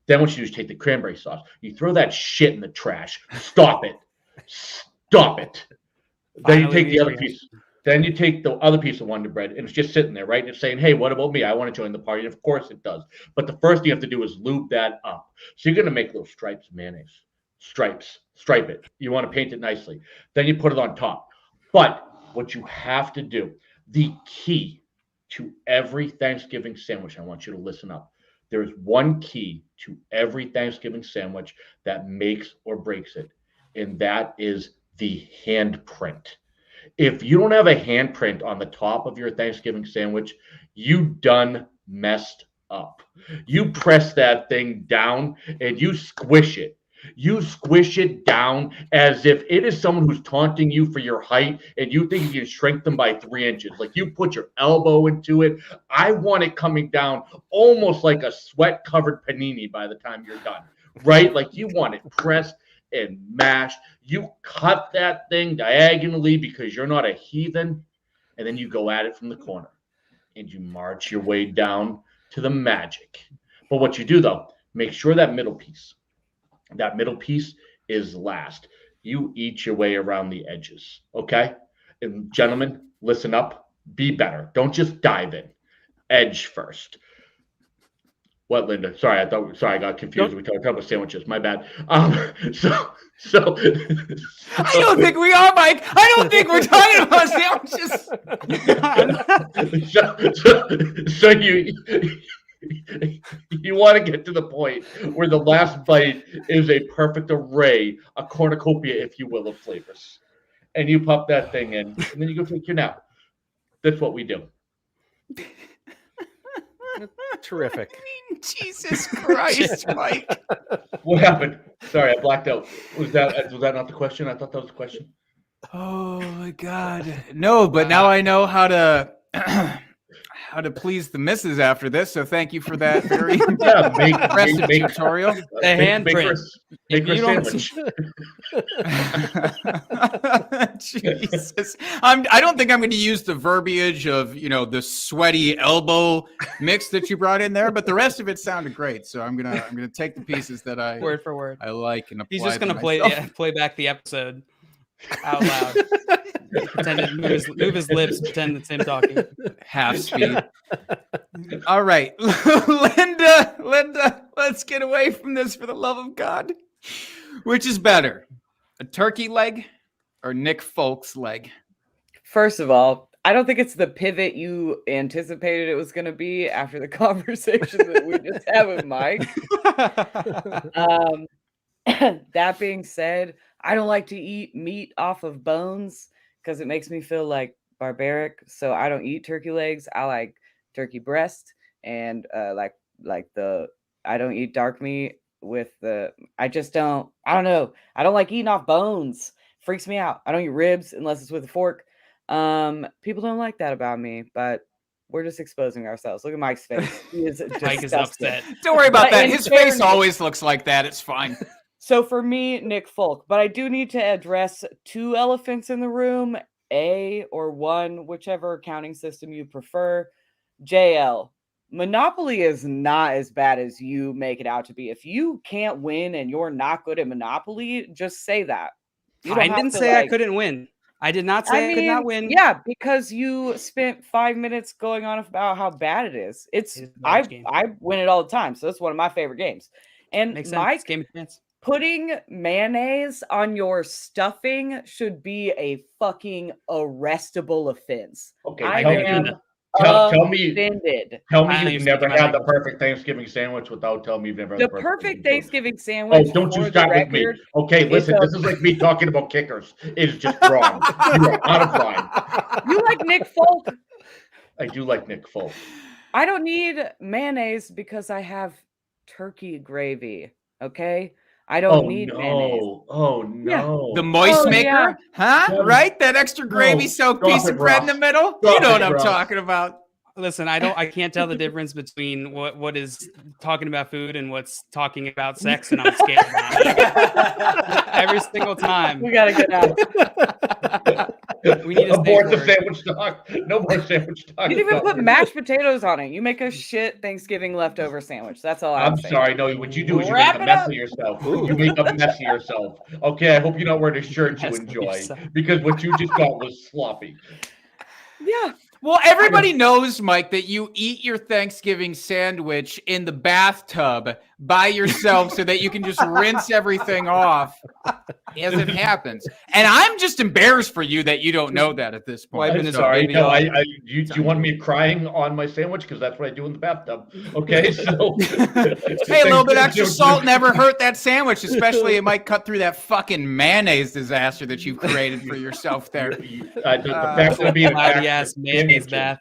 Then what you do is take the cranberry sauce. You throw that shit in the trash. Stop it. Stop it. Then you take the other piece. Then you take the other piece of Wonder Bread, and it's just sitting there, right? It's saying, hey, what about me? I want to join the party. And of course it does. But the first thing you have to do is lube that up. So you're going to make little stripes of mayonnaise. Stripe it. You want to paint it nicely. Then you put it on top. But what you have to do, the key to every Thanksgiving sandwich, I want you to listen up. There is one key to every Thanksgiving sandwich that makes or breaks it, and that is the handprint. If you don't have a handprint on the top of your Thanksgiving sandwich, you done messed up. You press that thing down and you squish it. You squish it down as if it is someone who's taunting you for your height and you think you can shrink them by 3 inches. Like you put your elbow into it. I want it coming down almost like a sweat-covered panini by the time you're done, right? Like you want it pressed and mashed. You cut that thing diagonally because you're not a heathen, and then you go at it from the corner and you march your way down to the magic. But what you do, though, make sure that middle piece is last. You eat your way around the edges, okay? And gentlemen, listen up. Be better. Don't just dive in. Edge first. What, Linda? Sorry, I got confused. We talked about sandwiches. My bad. So I don't think we are, Mike. I don't think we're talking about sandwiches. So you want to get to the point where the last bite is a perfect array, a cornucopia, if you will, of flavors. And you pop that thing in, and then you go take your nap. That's what we do. Terrific. Jesus Christ, Mike. What happened? Sorry, I blacked out. Was that not the question? I thought that was the question. Oh my God. No, but now I know how to please the missus after this. So thank you for that very impressive tutorial. The handprint. Make her sandwich. Jesus. I don't think I'm going to use the verbiage of, the sweaty elbow mix that you brought in there, but the rest of it sounded great. So I'm going to take the pieces that I word for word I like and apply. He's just going to play back the episode out loud. Pretend to move his lips, pretend it's him talking. Half speed. All right. Linda, let's get away from this for the love of God. Which is better? A turkey leg or Nick Folk's leg? First of all, I don't think it's the pivot you anticipated it was going to be after the conversation that we just had with Mike. That being said, I don't like to eat meat off of bones because it makes me feel like barbaric. So I don't eat turkey legs. I like turkey breast and I don't eat dark meat I don't know. I don't like eating off bones. Freaks me out. I don't eat ribs unless it's with a fork. People don't like that about me, but we're just exposing ourselves. Look at Mike's face. He is Mike is upset. Don't worry about that. His face always looks like that. It's fine. So for me, Nick Folk, but I do need to address 2 elephants in the room, A or 1, whichever accounting system you prefer. JL, Monopoly is not as bad as you make it out to be. If you can't win and you're not good at Monopoly, just say that. I didn't say I couldn't win. I did not say I could not win. Yeah, because you spent 5 minutes going on about how bad it is. I win it all the time, so that's one of my favorite games. And Makes Mike, sense. Game of chance. Putting mayonnaise on your stuffing should be a fucking arrestable offense. Okay, I tell me, am Tell me offended. you've never had the perfect Thanksgiving sandwich without telling me you've never had The perfect Thanksgiving sandwich. Oh, don't you for start the with me. record, Okay, listen, a- this is like me talking about kickers. It is just wrong. You are out of line. You like Nick Folk? I do like Nick Folk. I don't need mayonnaise because I have turkey gravy. Okay, I don't need mayonnaise. Oh no. The moist Oh, maker, yeah. huh? No. Right? That extra gravy soaked Stop piece it, of bread in Ross. the middle. Stop You know it, what I'm Ross. talking about. Listen, I can't tell the difference between what is talking about food and what's talking about sex, and I'm scared now. Every single time. We gotta get out. We need a Abort safe the word. sandwich talk. No more sandwich talk. You didn't even put mashed potatoes on it. You make a shit Thanksgiving leftover sandwich. That's all I'm I'm saying. sorry. No, what you do is you Wrap make a it mess up. of yourself. You make a mess of yourself. Okay, I hope you're not wearing a shirt you Mess of enjoy yourself. because what you just got was sloppy. Yeah. Well, everybody knows, Mike, that you eat your Thanksgiving sandwich in the bathtub by yourself so that you can just rinse everything off as it happens. And I'm just embarrassed for you that you don't know that at this point. Wiping I'm his sorry. baby No, off. do you want me crying on my sandwich? Because that's what I do in the bathtub. Okay, so Hey, a little bit extra salt never hurt that sandwich, especially it might cut through that fucking mayonnaise disaster that you've created for yourself there. The fact that I'm being Cloudy attacked ass mayonnaise sandwiches bath.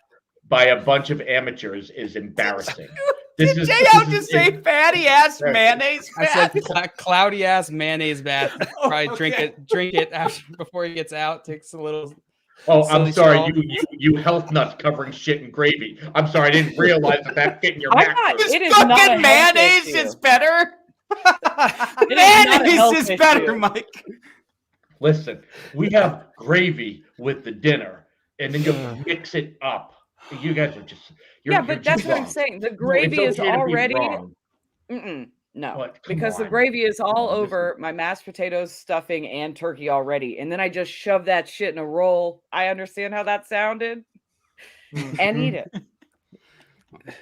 by a bunch of amateurs is embarrassing. Did JL just say fatty ass mayonnaise I said bath? cloudy ass mayonnaise bath. Probably Okay. drink it after before he gets out. Takes a little. Oh, I'm silly sorry, straw. you health nuts covering shit in gravy. I'm sorry, I didn't realize that fit in your I'm macros. not- This It is not a fucking health mayonnaise issue. is better. It is not a Mayonnaise health is better, issue. Mike. Listen, we have gravy with the dinner, and then you mix it up. You guys are just you're Yeah, but that's just what I'm wrong. saying. The No, gravy it's is okay to be already. wrong. No, What? Come because the on. gravy is all on, this over my mashed potatoes, stuffing, and turkey already. And then I just shove that shit in a roll. I understand how that sounded. And eat it.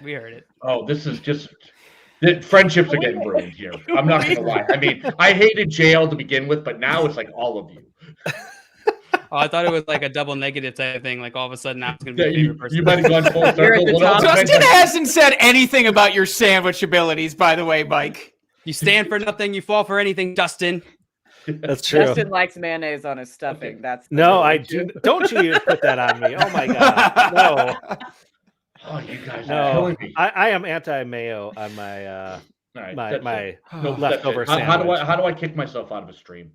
We heard it. Oh, this is just the friendships are getting ruined here. I'm not gonna lie. I mean, I hated JL to begin with, but now it's like all of you. Oh, I thought it was like a double negative type of thing. Like all of a sudden now it's gonna be Yeah, a favorite person. you might have gone full You're at circle. the What else top. have I Justin done? hasn't said anything about your sandwich abilities, by the way, Mike. You stand for nothing, you fall for anything, Dustin. That's true. Justin likes mayonnaise on his stuffing. Okay. That's the No, real I issue. do. Don't you even put that on me? Oh my god, no, Oh, you guys are no. killing me. I am anti-mayo on my All right, my that's my it. No, that's leftover it. How do sandwich. I kick myself out of a stream?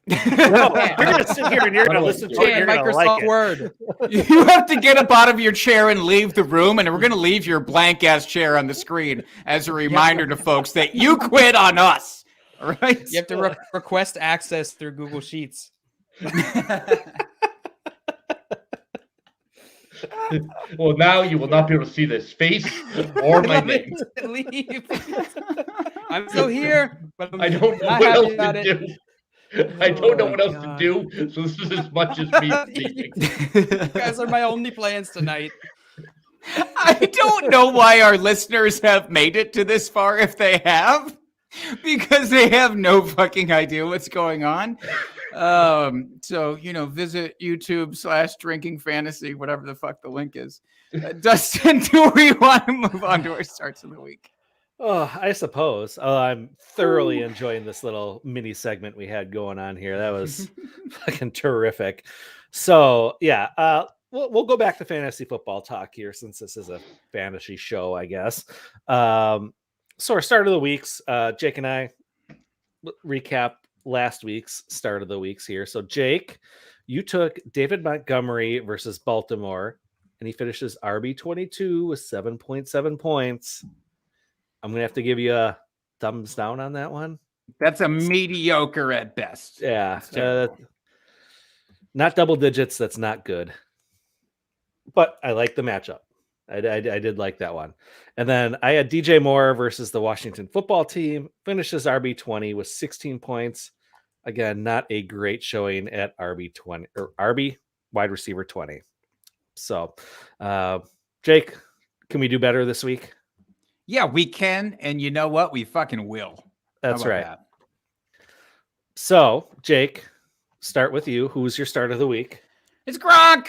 No, you're gonna sit here and you're How gonna do I listen do to it? it. You're And gonna Microsoft like it. Word. You have to get up out of your chair and leave the room, and we're going to leave your blank ass chair on the screen as a reminder to folks that you quit on us. All right? You have to request access through Google Sheets. Well, now you will not be able to see this face or my name. Leave. I'm still here, but I'm I don't know not what happy else about to it. do. I don't know Oh, what else God. to do. So this is as much as me speaking. You guys are my only plans tonight. I don't know why our listeners have made it to this far if they have, because they have no fucking idea what's going on. So, visit YouTube/drinking fantasy, whatever the fuck the link is. Dustin, do we want to move on to our starts of the week? Oh, I suppose. I'm thoroughly enjoying this little mini segment we had going on here. That was fucking terrific. So yeah, we'll go back to fantasy football talk here since this is a fantasy show, I guess. So our start of the weeks, Jake and I recap last week's start of the weeks here. So Jake, you took David Montgomery versus Baltimore, and he finishes RB22 with 7.7 points. I'm going to have to give you a thumbs down on that one. That's a mediocre at best. Yeah. Terrible. Not double digits. That's not good. But I like the matchup. I did like that one. And then I had DJ Moore versus the Washington football team. Finishes RB20 with 16 points. Again, not a great showing at RB20 or RB wide receiver 20. So, Jake, can we do better this week? Yeah, we can. And you know what? We fucking will. How That's about right. that? So, Jake, start with you. Who's your start of the week? It's Gronk.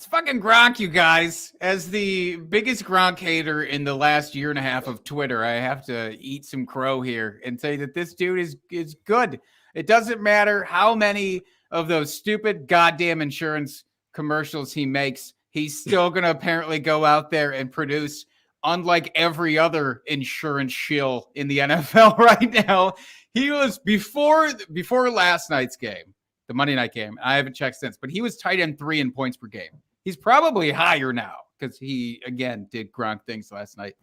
It's fucking Gronk, you guys. As the biggest Gronk hater in the last year and a half of Twitter, I have to eat some crow here and say that this dude is good. It doesn't matter how many of those stupid goddamn insurance commercials he makes. He's still going to apparently go out there and produce, unlike every other insurance shill in the NFL right now. He was before last night's game, the Monday night game. I haven't checked since, but he was tight end 3 in points per game. He's probably higher now because he, again, did Gronk things last night.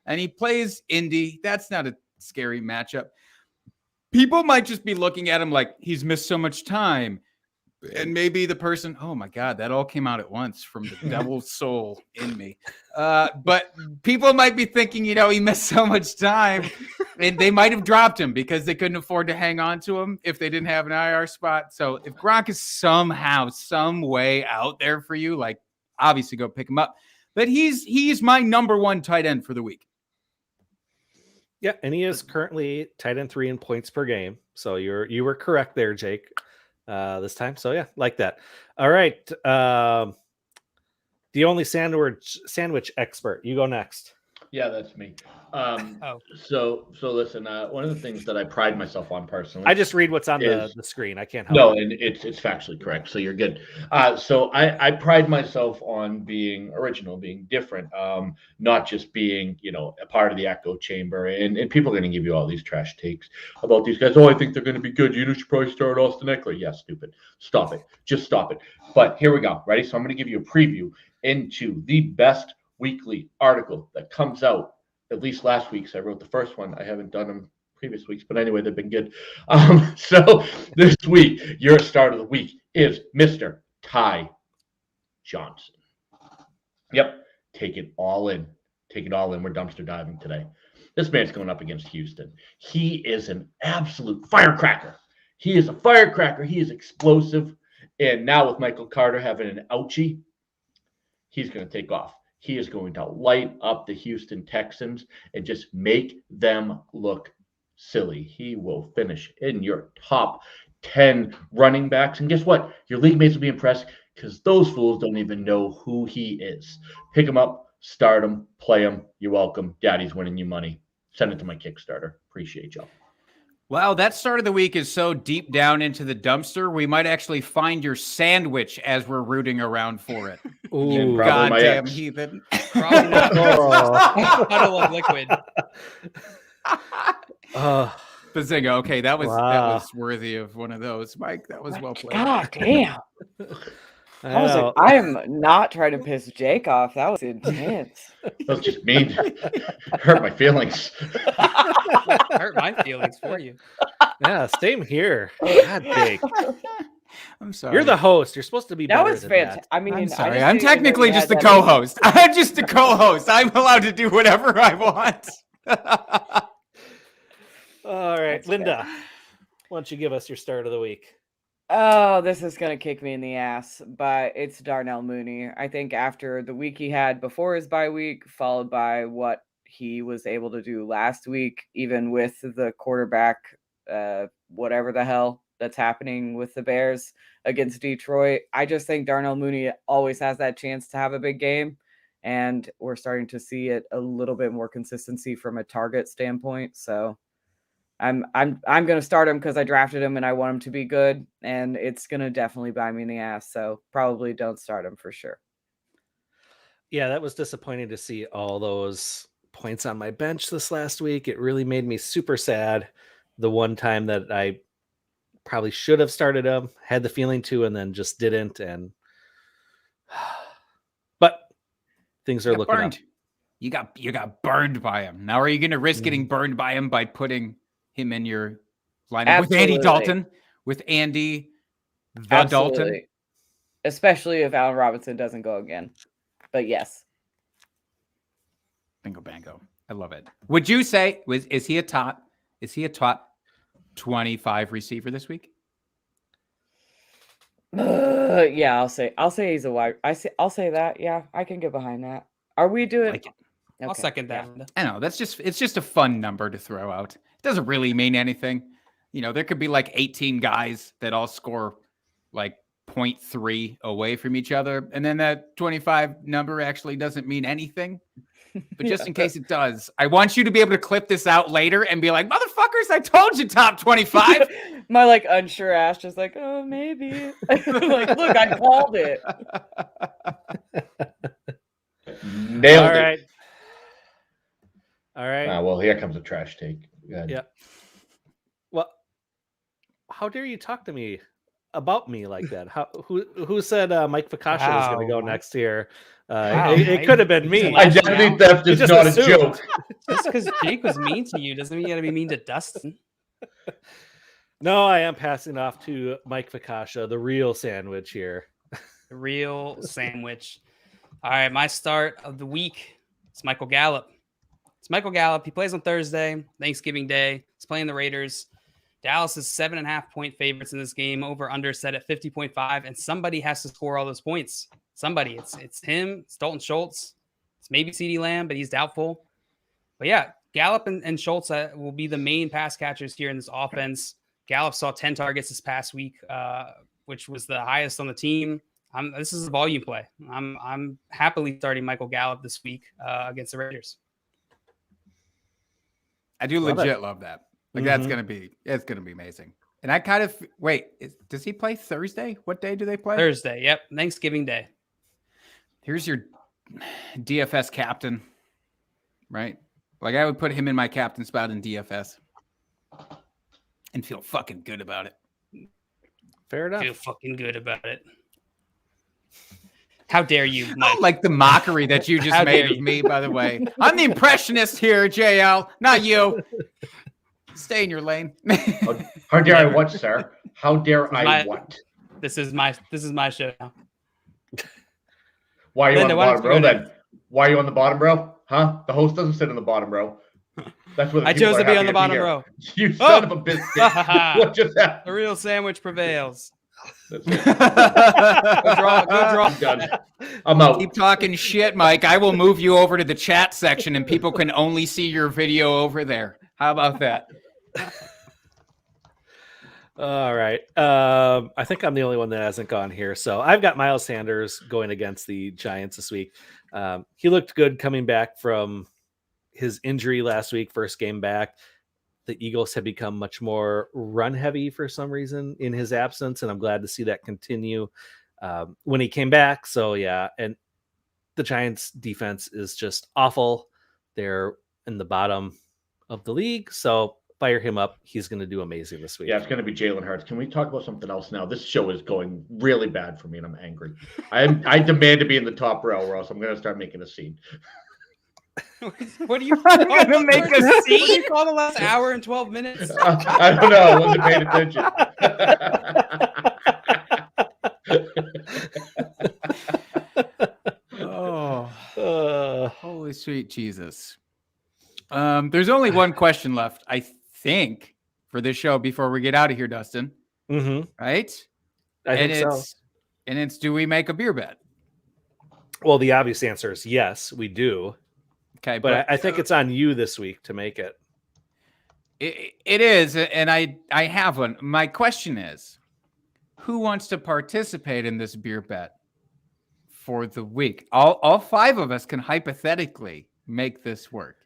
And he plays Indy. That's not a scary matchup. People might just be looking at him like he's missed so much time. And maybe the person, oh my God, that all came out at once from the devil's soul in me. But people might be thinking, he missed so much time. And they might have dropped him because they couldn't afford to hang on to him if they didn't have an IR spot. So if Gronk is somehow, some way out there for you, like obviously go pick him up. But he's my number 1 tight end for the week. Yeah, and he is currently tight end 3 in points per game. So you were correct there, Jake, this time. So yeah, like that. All right. The only sandwich expert. You go next. Yeah, that's me. So listen, one of the things that I pride myself on personally. I just read what's on the screen. I can't help No, it. and it's factually correct. So you're good. So I pride myself on being original, being different, not just being, a part of the echo chamber. And people are going to give you all these trash takes about these guys. Oh, I think they're going to be good. You should probably start Austin Eckler. Yeah, stupid. Stop it. Just stop it. But here we go. Ready? So I'm going to give you a preview into the best weekly article that comes out, at least last week's. I wrote the first one. I haven't done them previous weeks, but anyway, they've been good. So this week, your start of the week is Mr. Ty Johnson. Yep. Take it all in. Take it all in. We're dumpster diving today. This man's going up against Houston. He is an absolute firecracker. He is a firecracker. He is explosive. And now with Michael Carter having an ouchie, he's going to take off. He is going to light up the Houston Texans and just make them look silly. He will finish in your top 10 running backs. And guess what? Your league mates will be impressed because those fools don't even know who he is. Pick him up, start him, play him. You're welcome. Daddy's winning you money. Send it to my Kickstarter. Appreciate y'all. Well, that start of the week is so deep down into the dumpster, we might actually find your sandwich as we're rooting around for it. Ooh, goddamn heathen. Probably not. Puddle of liquid. Bazinga. Okay, that was worthy of one of those, Mike. That was well played. God damn. I was like, I am not trying to piss Jake off. That was intense. That was just mean. Hurt my feelings. Hurt my feelings for you. Yeah, same here. God, Jake. I'm sorry. You're the host. You're supposed to be better That was than fantastic. that. I mean, I'm I sorry. just I'm didn't even know technically we just had the that co-host. I'm just the co-host. I'm allowed to do whatever I want. All right, That's Linda, why don't you give us your start of the week? Oh, this is going to kick me in the ass, but it's Darnell Mooney. I think after the week he had before his bye week, followed by what he was able to do last week, even with the quarterback, whatever the hell that's happening with the Bears against Detroit, I just think Darnell Mooney always has that chance to have a big game, and we're starting to see it a little bit more consistency from a target standpoint. So I'm going to start him because I drafted him and I want him to be good, and it's going to definitely bite me in the ass. So probably don't start him for sure. Yeah, that was disappointing to see all those points on my bench this last week. It really made me super sad. The one time that I probably should have started him, had the feeling to, and then just didn't. And but things are looking burned. up. You got burned by him. Now are you going to risk getting burned by him by putting him in your lineup with Andy Dalton? With Andy the Dalton? Especially if Allen Robinson doesn't go again. But yes. Bingo bango. I love it. Would you say is he a top 25 receiver this week? Yeah, I'll say he's a wide. I'll say that. Yeah, I can get behind that. Are we doing? Like it. Okay. I'll second that. Yeah. I know it's just a fun number to throw out. It doesn't really mean anything. There could be like 18 guys that all score like 0.3 away from each other. And then that 25 number actually doesn't mean anything. But just in case it does, I want you to be able to clip this out later and be like, motherfuckers, I told you top 25. My like unsure ass just like, oh, maybe. Like, look, I called it. Nailed All it. right. All right. Well, here comes a trash take. Go ahead. Yeah. Well, how dare you talk to me about me like that? Who said Mike Fakasha was going to go Wow. next year? Wow, It Mike. could have been me. Like- Identity theft is just not a assumed. joke. Just because Jake was mean to you doesn't mean you got to be mean to Dustin. No, I am passing off to Mike Fakasha, the real sandwich here. The real sandwich. All right, my start of the week. It's Michael Gallup. It's Michael Gallup. He plays on Thursday, Thanksgiving Day. He's playing the Raiders. Dallas is 7.5-point favorites in this game. Over under set at 50.5, and somebody has to score all those points. Somebody. It's him. It's Dalton Schultz. It's maybe CeeDee Lamb, but he's doubtful. But yeah, Gallup and Schultz will be the main pass catchers here in this offense. Gallup saw 10 targets this past week, which was the highest on the team. This is a volume play. I'm happily starting Michael Gallup this week against the Raiders. I do Love legit it. love that. Like it's gonna be amazing. And I kind of does he play Thursday? What day do they play? Thursday. Yep, Thanksgiving Day. Here's your DFS captain, right? Like I would put him in my captain spot in DFS and feel fucking good about it. Fair enough. Feel fucking good about it. How dare you, I Mike? don't like the mockery that you just How made dare of you. me, by the way. I'm the impressionist here, JL, not you. Stay in your lane. How dare I what, sir? How dare This is I my- what? This is my show now. Why are you Linda, on why the don't bottom you row go then? Why are you on the bottom row? Huh? The host doesn't sit in the bottom row. That's what I chose to be on the bottom row. You son of a biscuit. What just happened? The real sandwich prevails. That's Good it. draw. I'm done. I'm out. Keep talking shit, Mike. I will move you over to the chat section and people can only see your video over there. How about that? All right. I think I'm the only one that hasn't gone here. So I've got Miles Sanders going against the Giants this week. He looked good coming back from his injury last week, first game back. The Eagles have become much more run heavy for some reason in his absence, and I'm glad to see that continue when he came back. So yeah, and the Giants defense is just awful. They're in the bottom of the league. So fire him up. He's going to do amazing this week. Yeah, it's going to be Jalen Hurts. Can we talk about something else now? This show is going really bad for me, and I'm angry. I demand to be in the top row, or else I'm going to start making a scene. What do you I'm gonna make a What do scene. you call the last hour and 12 minutes? I don't know. I wasn't paying attention. Oh, holy sweet Jesus. There's only one question left, I think, for this show before we get out of here, Dustin. Mm-hmm. Right? I think so. It's do we make a beer bet? Well, the obvious answer is yes, we do. Okay, But I think it's on you this week to make it. it is, and I have one. My question is, who wants to participate in this beer bet for the week? All five of us can hypothetically make this work.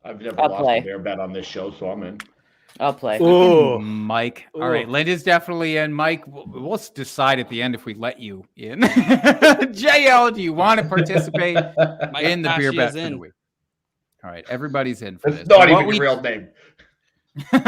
I've never I'll lost play. a bear bet on this show, so I'm in. I'll play. Ooh. Mike. Ooh. All right, Linda's definitely in. Mike, we'll decide at the end if we let you in. JL, do you want to participate Mike in the beer Takashi bet is for the in. week? All right, everybody's in for That's this. not So even what your real name. You're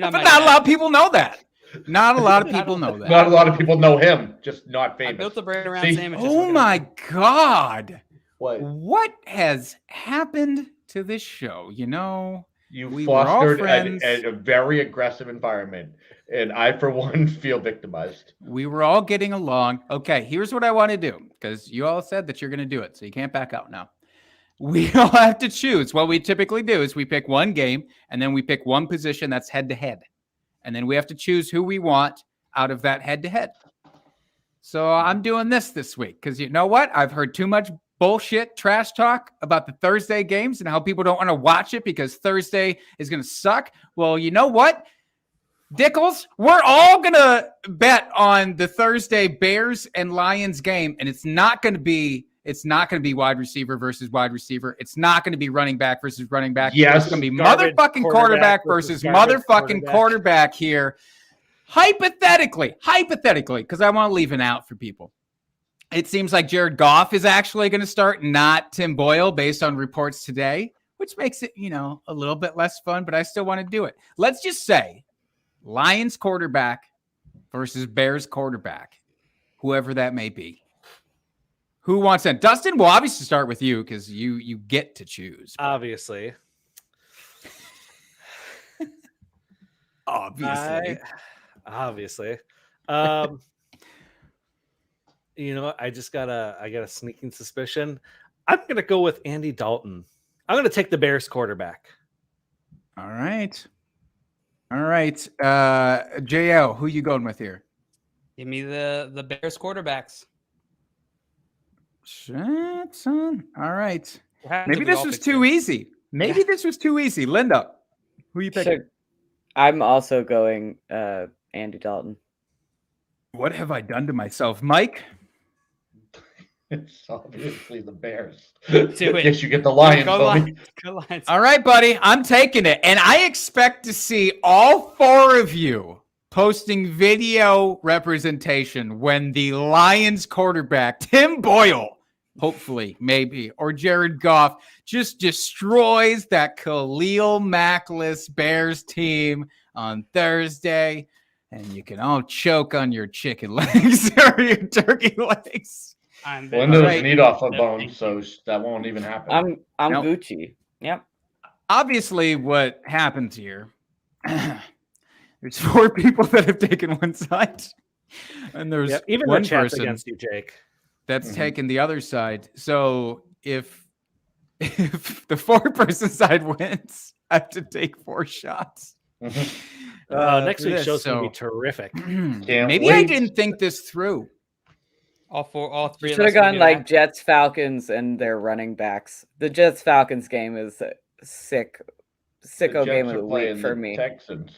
But my not a dad. lot of people know that. Not a lot of people know that. Not a lot of people know him, just not I famous. built the brand around See? sandwiches. Oh Look at my it. God. What? What has happened to this show? You know, You We were all fostered friends. a very aggressive environment, and I, for one, feel victimized. we were all getting along. Okay, here's what I want to do because you all said that you're going to do it, so you can't back out now. We all have to choose. What we typically do is we pick one game and then we pick one position that's head to head. And then we have to choose who we want out of that head to head. So I'm doing this week because you know what? I've heard too much bullshit trash talk about the Thursday games and how people don't want to watch it because Thursday is going to suck. Well, you know what? Dickles, we're all gonna bet on the Thursday Bears and Lions game, and it's not gonna be wide receiver versus wide receiver. It's not gonna be running back versus running back. Yes. It's gonna be Garbage motherfucking quarterback versus motherfucking quarterback here. Hypothetically, because I want to leave an out for people. It seems like Jared Goff is actually going to start, not Tim Boyle, based on reports today, which makes it, a little bit less fun, but I still want to do it. Let's just say Lions quarterback versus Bears quarterback, whoever that may be. Who wants that? Dustin, we'll obviously start with you because you get to choose. Obviously. Obviously. I got a sneaking suspicion. I'm gonna go with Andy Dalton. I'm gonna take the Bears quarterback. All right. JL, who you going with here? Give me the Bears quarterbacks. Shit, son. All right. What happens Maybe if we this all was pick too Bears? easy. This was too easy. Linda, who you picking? I'm also going Andy Dalton. What have I done to myself? Mike? It's obviously the Bears. Do it. Yes, you get the Lions, Go homie. Lions. Go Lions. All right, buddy. I'm taking it. And I expect to see all four of you posting video representation when the Lions quarterback, Tim Boyle, hopefully, maybe, or Jared Goff, just destroys that Khalil Mack-less Bears team on Thursday. And you can all choke on your chicken legs or your turkey legs. Linda doesn't eat off a bone, so that won't even happen. I'm Nope. Gucci. Yep. Obviously, what happens here, there's four people that have taken one side, and there's Even one the chat's person against you, Jake. that's taken the other side. So if the four-person side wins, I have to take 4 shots. Next for week's this, show's gonna so- be terrific. Maybe I wait. didn't think this through. All three. Should have gone like Jets Falcons and their running backs. The Jets Falcons game is a sicko game of the week for me. Texans.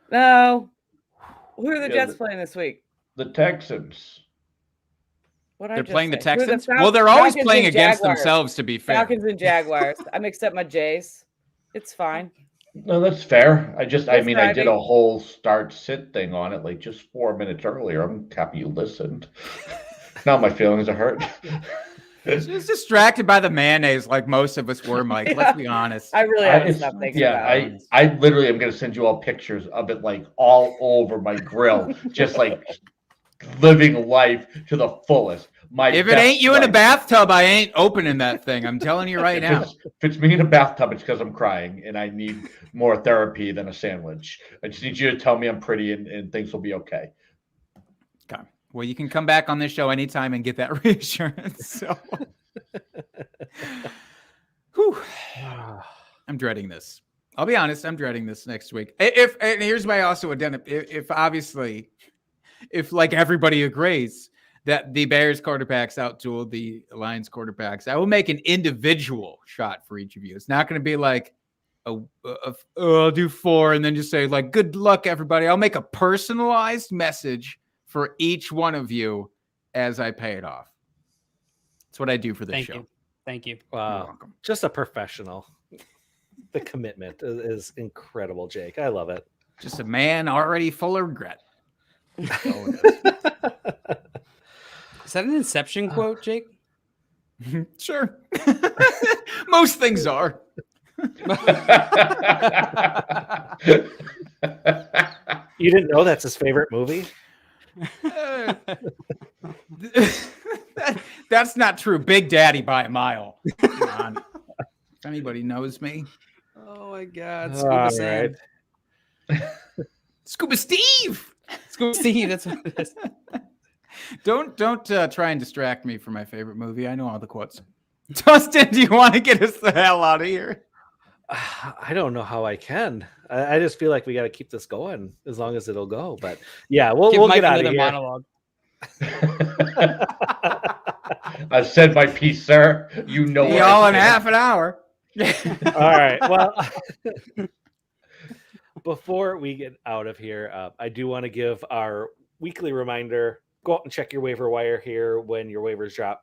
No. Who are the Yeah, Jets playing this week? The Texans. What They're playing the Texans? Well, they're always playing against themselves, to be fair. Falcons and Jaguars. I'm accept my Jays. It's fine. No, that's fair. I did Friday. a whole start sit thing on it like just 4 minutes earlier. I'm happy you listened. Now my feelings are hurt. Just distracted by the mayonnaise like most of us were, Mike. Yeah. Let's be honest. I really have to stop thinking about it. I literally am going to send you all pictures of it like all over my grill, just like living life to the fullest. If it ain't you in a bathtub, I ain't opening that thing. I'm telling you right now. If it's me in a bathtub, it's because I'm crying and I need more therapy than a sandwich. I just need you to tell me I'm pretty and things will be okay. Okay. Well, you can come back on this show anytime and get that reassurance. So, whew. I'm dreading this. I'll be honest. I'm dreading this next week. And here's my also addendum. If like everybody agrees that the Bears quarterbacks outduel the Lions quarterbacks, I will make an individual shot for each of you. It's not going to be like, I'll do 4 and then just say like, good luck, everybody. I'll make a personalized message for each one of you as I pay it off. That's what I do for this show. Thank you. Wow. You're welcome. Just a professional. The commitment is incredible, Jake. I love it. Just a man already full of regret. Is that an Inception quote, Jake? Sure. Most things are. You didn't know that's his favorite movie? That's not true. Big Daddy by a mile. Come on. If anybody knows me. Oh my God, All Scuba Sam. right. Scuba Steve. Scuba Steve. That's what it is. Don't try and distract me from my favorite movie. I know all the quotes. Dustin, do you want to get us the hell out of here? I don't know how I can. I just feel like we got to keep this going as long as it'll go. But yeah, we'll Mike get out of here. monologue. I've said my piece, sir. You know Be what all I in said. half an hour. All right. Well, before we get out of here, I do want to give our weekly reminder. Go out and check your waiver wire here when your waivers drop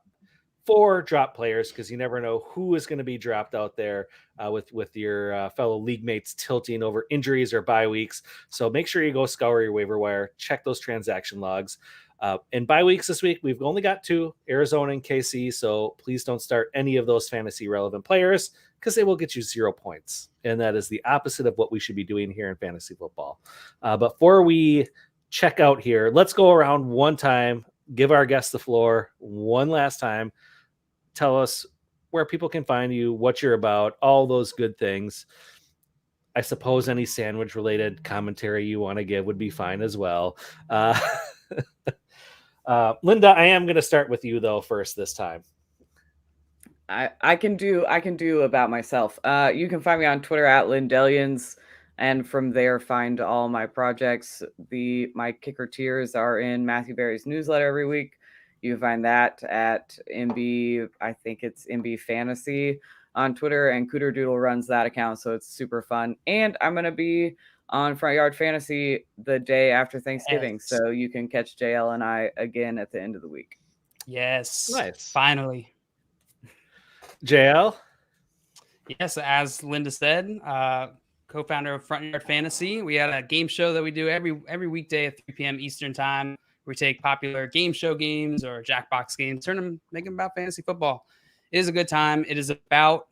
for drop players, because you never know who is going to be dropped out there with your fellow league mates tilting over injuries or bye weeks. So make sure you go scour your waiver wire, check those transaction logs. And bye weeks this week, we've only got 2, Arizona and KC. So please don't start any of those fantasy relevant players, because they will get you 0 points. And that is the opposite of what we should be doing here in fantasy football. Before we check out here, let's go around one time, give our guests the floor one last time. Tell us where people can find you, what you're about, all those good things. I suppose any sandwich related commentary you want to give would be fine as well. Linda, I am going to start with you though first this time. I can do about myself. You can find me on Twitter at Lindellians, and from there find all my projects. My kicker tiers are in Matthew Berry's newsletter every week. You can find that at MB, I think it's MB Fantasy on Twitter, and Cooter Doodle runs that account, so it's super fun. And I'm going to be on Front Yard Fantasy the day after Thanksgiving, so you can catch JL and I again at the end of the week. Yes. Nice. Finally. JL? Yes, as Linda said, co-founder of Front Yard Fantasy. We had a game show that we do every weekday at 3 p.m. Eastern time. We take popular game show games or Jackbox games, make them about fantasy football. It is a good time. It is about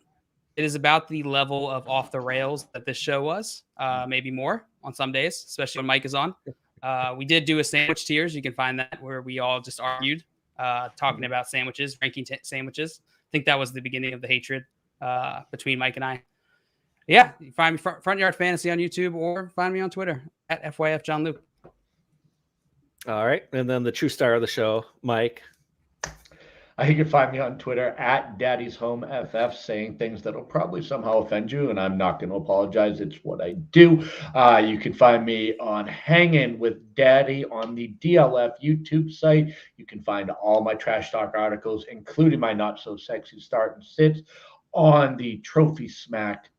the level of off the rails that this show was, maybe more on some days, especially when Mike is on. We did do a sandwich tiers. You can find that where we all just argued, talking about sandwiches, ranking sandwiches. I think that was the beginning of the hatred between Mike and I. Yeah, you find me Front Yard Fantasy on YouTube, or find me on Twitter at FYF John Luke. All right. And then the true star of the show, Mike. You can find me on Twitter at Daddy's Home FF, saying things that will probably somehow offend you, and I'm not going to apologize. It's what I do. You can find me on Hanging with Daddy on the DLF YouTube site. You can find all my trash talk articles, including my not so sexy start and sits, on the Trophy Smack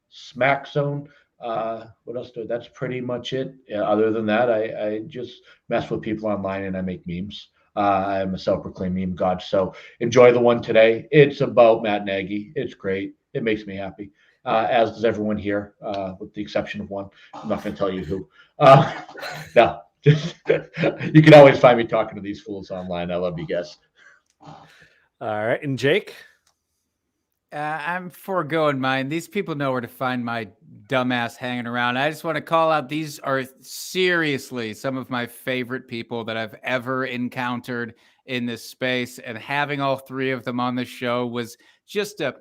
Zone. What else do? That's pretty much it. Other than that, I just mess with people online and I make memes. I'm a self-proclaimed meme god. So enjoy the one today. It's about Matt Nagy. It's great. It makes me happy, as does everyone here, with the exception of one. I'm not going to tell you who. No, you can always find me talking to these fools online. I love you guys. All right. And Jake? I'm foregoing mine. These people know where to find my dumbass hanging around. I just want to call out, these are seriously some of my favorite people that I've ever encountered in this space. And having all 3 of them on the show was just a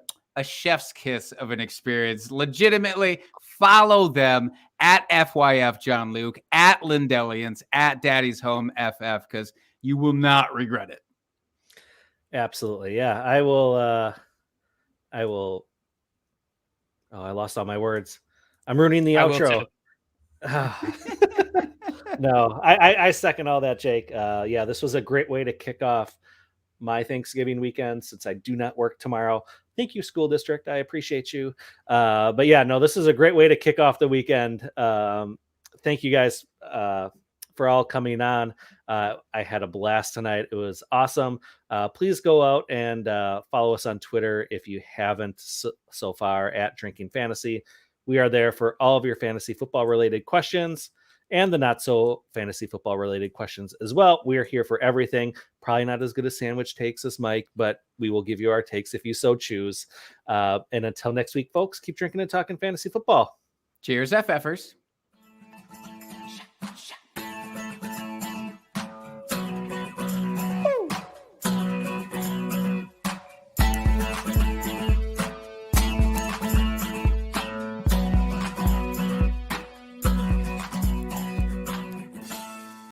chef's kiss of an experience. Legitimately, follow them at FYF John Luke, at Lindellians, at Daddy's Home FF, because you will not regret it. Absolutely. Yeah, I will. Oh, I lost all my words. I'm ruining the outro. No, I second all that, Jake. Yeah, this was a great way to kick off my Thanksgiving weekend, since I do not work tomorrow. Thank you, school district. I appreciate you. But yeah, no, this is a great way to kick off the weekend. Thank you guys for all coming on. I had a blast tonight. It was awesome. Please go out and follow us on Twitter if you haven't so far, at Drinking Fantasy. We are there for all of your fantasy football related questions and the not so fantasy football related questions as well. We are here for everything. Probably not as good as sandwich takes as Mike, but we will give you our takes if you so choose. And until next week, folks, keep drinking and talking fantasy football. Cheers, FFers.